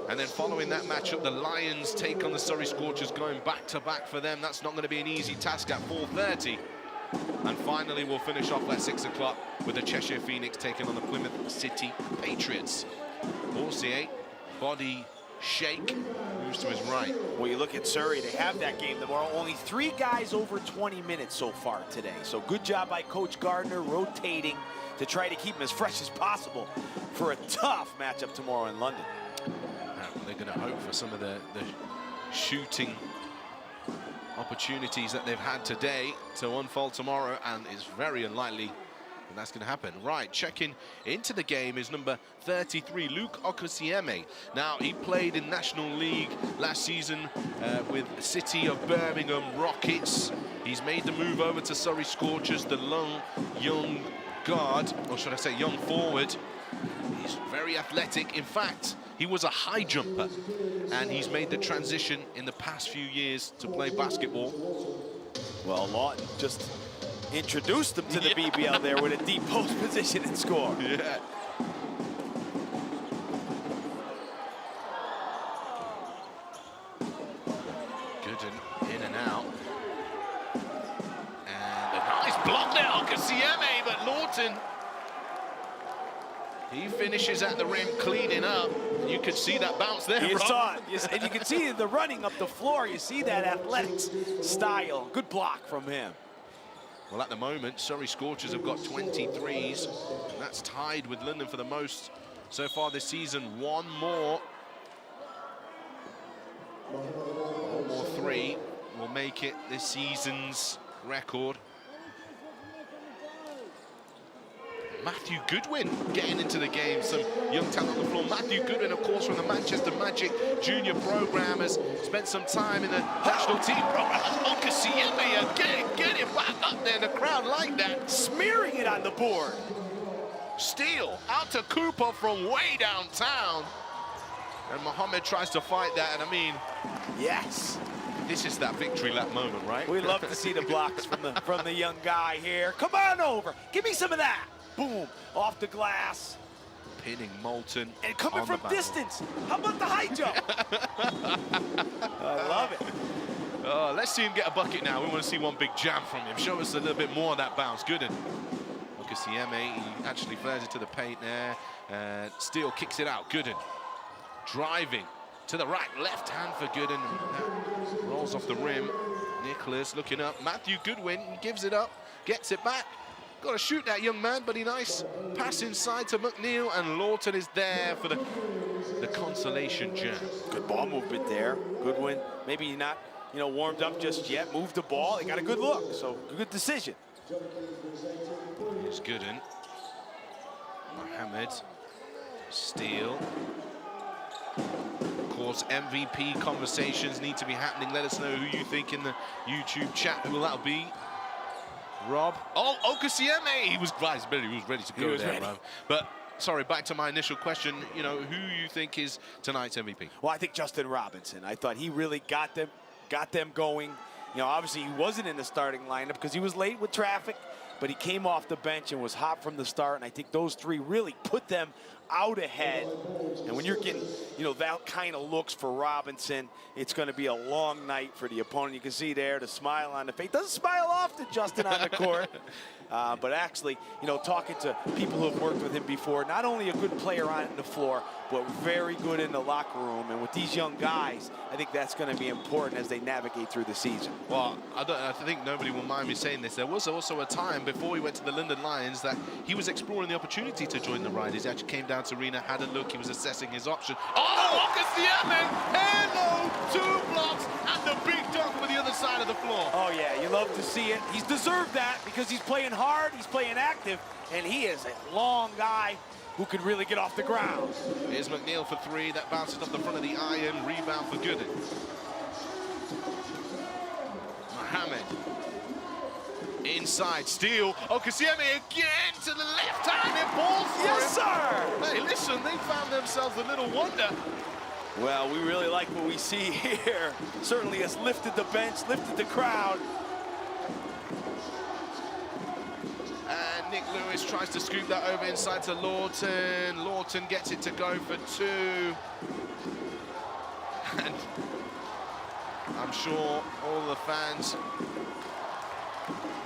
And then following that matchup, the Lions take on the Surrey Scorchers, going back-to-back for them. That's not going to be an easy task at 4:30. And finally, we'll finish off at 6 o'clock with the Cheshire Phoenix taking on the Plymouth City Patriots. Borsier, body shake, moves to his right. Well, you look at Surrey, they have that game tomorrow. Only 3 guys over 20 minutes so far today. So good job by Coach Gardner rotating to try to keep them as fresh as possible for a tough matchup tomorrow in London. They're going to hope for some of the shooting opportunities that they've had today to unfold tomorrow, and it's very unlikely that that's going to happen. Right, checking into the game is number 33, Luke Okosieme. Now, he played in National League last season with City of Birmingham Rockets. He's made the move over to Surrey Scorchers, the young guard, or should I say young forward. He's very athletic. In fact, he was a high jumper, and he's made the transition in the past few years to play basketball. Well, Lawton just introduced him to the BBL there with a deep post position and score. Yeah. Gooden in and out. And a nice block there, Okosieme, but Lawton, he finishes at the rim, cleaning up. You could see that bounce there, You Rob. saw it. And you can see the running up the floor. You see that athletic style. Good block from him. Well, at the moment, Surrey Scorchers have got 23s. And that's tied with London for the most so far this season. One more 3 will make it this season's record. Matthew Goodwin getting into the game, some young talent on the floor. Matthew Goodwin, of course, from the Manchester Magic junior program, has spent some time in the national team program. Okosieme again, getting back up there in the crowd like that. Smearing it on the board. Steele out to Cooper from way downtown. And Mohammed tries to fight that, and I mean, yes. This is that victory lap moment, right? We love to see the blocks from the young guy here. Come on over. Give me some of that. Boom, off the glass. Pinning Moulton. And coming from distance. How about the high jump? I love it. Let's see him get a bucket now. We want to see one big jam from him. Show us a little bit more of that bounce. Gooden. Okosieme, he actually flares it to the paint there. Steele kicks it out. Gooden driving to the right. Left hand for Gooden. Rolls off the rim. Nicholas looking up. Matthew Goodwin gives it up. Gets it back. Got to shoot that young man, but he nice pass inside to McNeil, and Lawton is there for the consolation jam. Good ball movement there. Goodwin, maybe not, warmed up just yet. Moved the ball. He got a good look, so good decision. Here's Gooden. Mohammed. Steele. Of course, MVP conversations need to be happening. Let us know who you think in the YouTube chat. Who will that be? Rob. Oh, Okosieme. He was ready to go. He was ready. Man. But sorry, back to my initial question. Who you think is tonight's MVP? Well, I think Justin Robinson. I thought he really got them going. Obviously he wasn't in the starting lineup because he was late with traffic, but he came off the bench and was hot from the start. And I think those 3 really put them out ahead. And when you're getting, you know, that kind of looks for Robinson, it's going to be a long night for the opponent. You can see there the smile on the face. Doesn't smile often, Justin, on the court. But actually, you know, talking to people who have worked with him before, not only a good player on the floor, but very good in the locker room. And with these young guys, I think that's going to be important as they navigate through the season. Well, I think nobody will mind me saying this. There was also a time before he went to the London Lions that he was exploring the opportunity to join the Riders. He actually came down to arena, had a look, he was assessing his option. Oh, Okasieme! Hello, 2 blocks, and the big dunk for the other side of the floor. Oh, yeah, you love to see it. He's deserved that because he's playing hard, he's playing active, and he is a long guy who can really get off the ground. Here's McNeil for 3. That bounces off the front of the iron. Rebound for Gooden. Mohamed. Inside, steal. Okasieme again to the left hand. It balls for Yes, him. sir! Hey, listen, they found themselves a little wonder. Well, we really like what we see here. Certainly has lifted the bench, lifted the crowd. And Nick Lewis tries to scoop that over inside to Lawton. Lawton gets it to go for 2. And I'm sure all the fans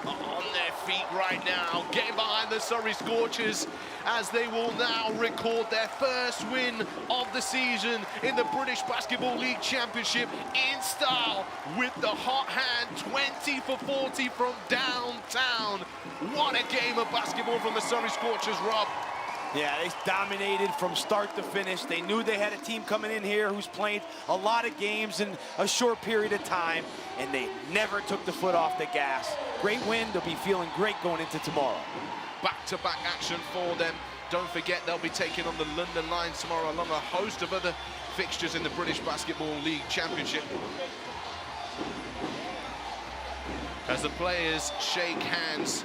are on their feet right now, getting behind the Surrey Scorchers as they will now record their first win of the season in the British Basketball League Championship in style with the hot hand 20 for 40 from downtown. What a game of basketball from the Surrey Scorchers, Rob. Yeah, they dominated from start to finish. They knew they had a team coming in here who's played a lot of games in a short period of time, and they never took the foot off the gas. Great win. They'll be feeling great going into tomorrow. Back-to-back action for them. Don't forget, they'll be taking on the London Lions tomorrow, along a host of other fixtures in the British Basketball League Championship. As the players shake hands,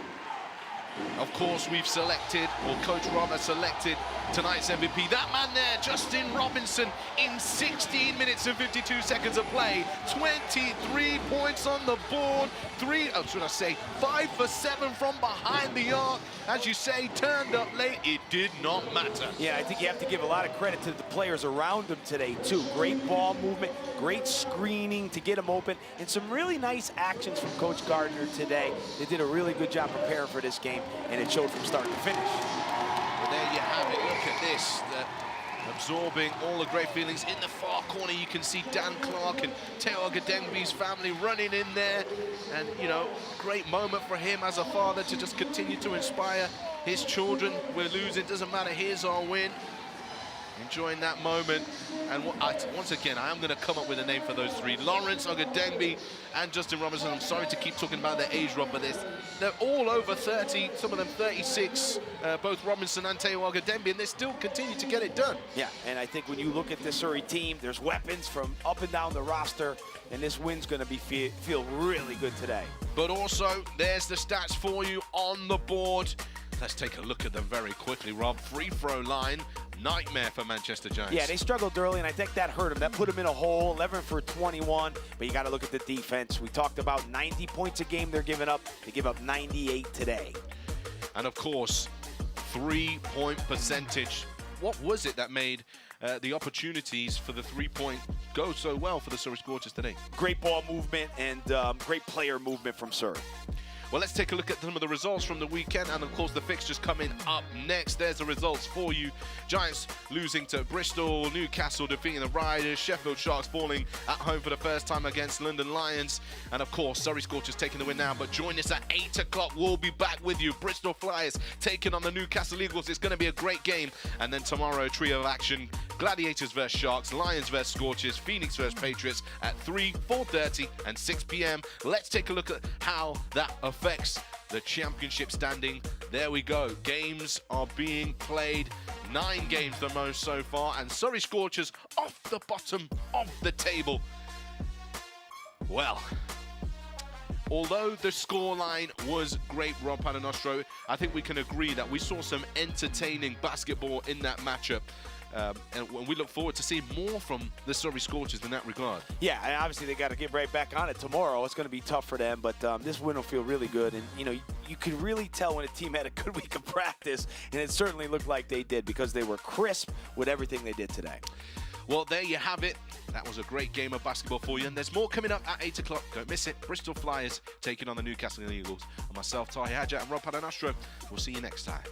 of course, we've selected, or Coach Rob has selected, tonight's MVP. That man there, Justin Robinson, in 16 minutes and 52 seconds of play, 23 points on the board, 5 for 7 from behind the arc. As you say, turned up late, it did not matter. Yeah, I think you have to give a lot of credit to the players around him today, too. Great ball movement, great screening to get him open, and some really nice actions from Coach Gardner today. They did a really good job preparing for this game, and it showed from start to finish. Well, there you have it. Look at this. Absorbing all the great feelings. In the far corner, you can see Dan Clark and Teo Gadengbi's family running in there. And, you know, great moment for him as a father to just continue to inspire his children. We're losing, doesn't matter, here's our win. Enjoying that moment. And once again, I am going to come up with a name for those 3. Lawrence Ogadengbi and Justin Robinson. I'm sorry to keep talking about their age, Rob, but they're all over 30, some of them 36, both Robinson and Teo Ogadengbi, and they still continue to get it done. Yeah, and I think when you look at this Surrey team, there's weapons from up and down the roster, and this win's going to be feel really good today. But also, there's the stats for you on the board. Let's take a look at them very quickly, Rob. Free throw line, nightmare for Manchester Giants. Yeah, they struggled early, and I think that hurt them. That put them in a hole, 11 for 21. But you got to look at the defense. We talked about 90 points a game they're giving up. They give up 98 today. And, of course, 3-point percentage. What was it that made the opportunities for the 3-point go so well for the Surrey Scorchers today? Great ball movement and great player movement from Surrey. Well, let's take a look at some of the results from the weekend, and of course the fixtures coming up next. There's the results for you. Giants losing to Bristol, Newcastle defeating the Riders, Sheffield Sharks falling at home for the first time against London Lions, and of course Surrey Scorchers taking the win now. But join us at 8 o'clock. We'll be back with you. Bristol Flyers taking on the Newcastle Eagles. It's going to be a great game. And then tomorrow, a trio of action. Gladiators versus Sharks, Lions versus Scorchers, Phoenix versus Patriots at 3, 4:30 and 6 p.m. Let's take a look at how that affects the championship standing. There we go. Games are being played. 9 games the most so far, and Surrey Scorchers off the bottom of the table. Well, although the scoreline was great, Rob Padanostro, I think we can agree that we saw some entertaining basketball in that matchup. And we look forward to seeing more from the Surrey Scorchers in that regard. Yeah, and obviously they got to get right back on it tomorrow. It's going to be tough for them, but this win will feel really good. And, you know, you can really tell when a team had a good week of practice, and it certainly looked like they did because they were crisp with everything they did today. Well, there you have it. That was a great game of basketball for you, and there's more coming up at 8 o'clock. Don't miss it. Bristol Flyers taking on the Newcastle Eagles. And myself, Tahi Hadja, and Rob Padanastro. We'll see you next time.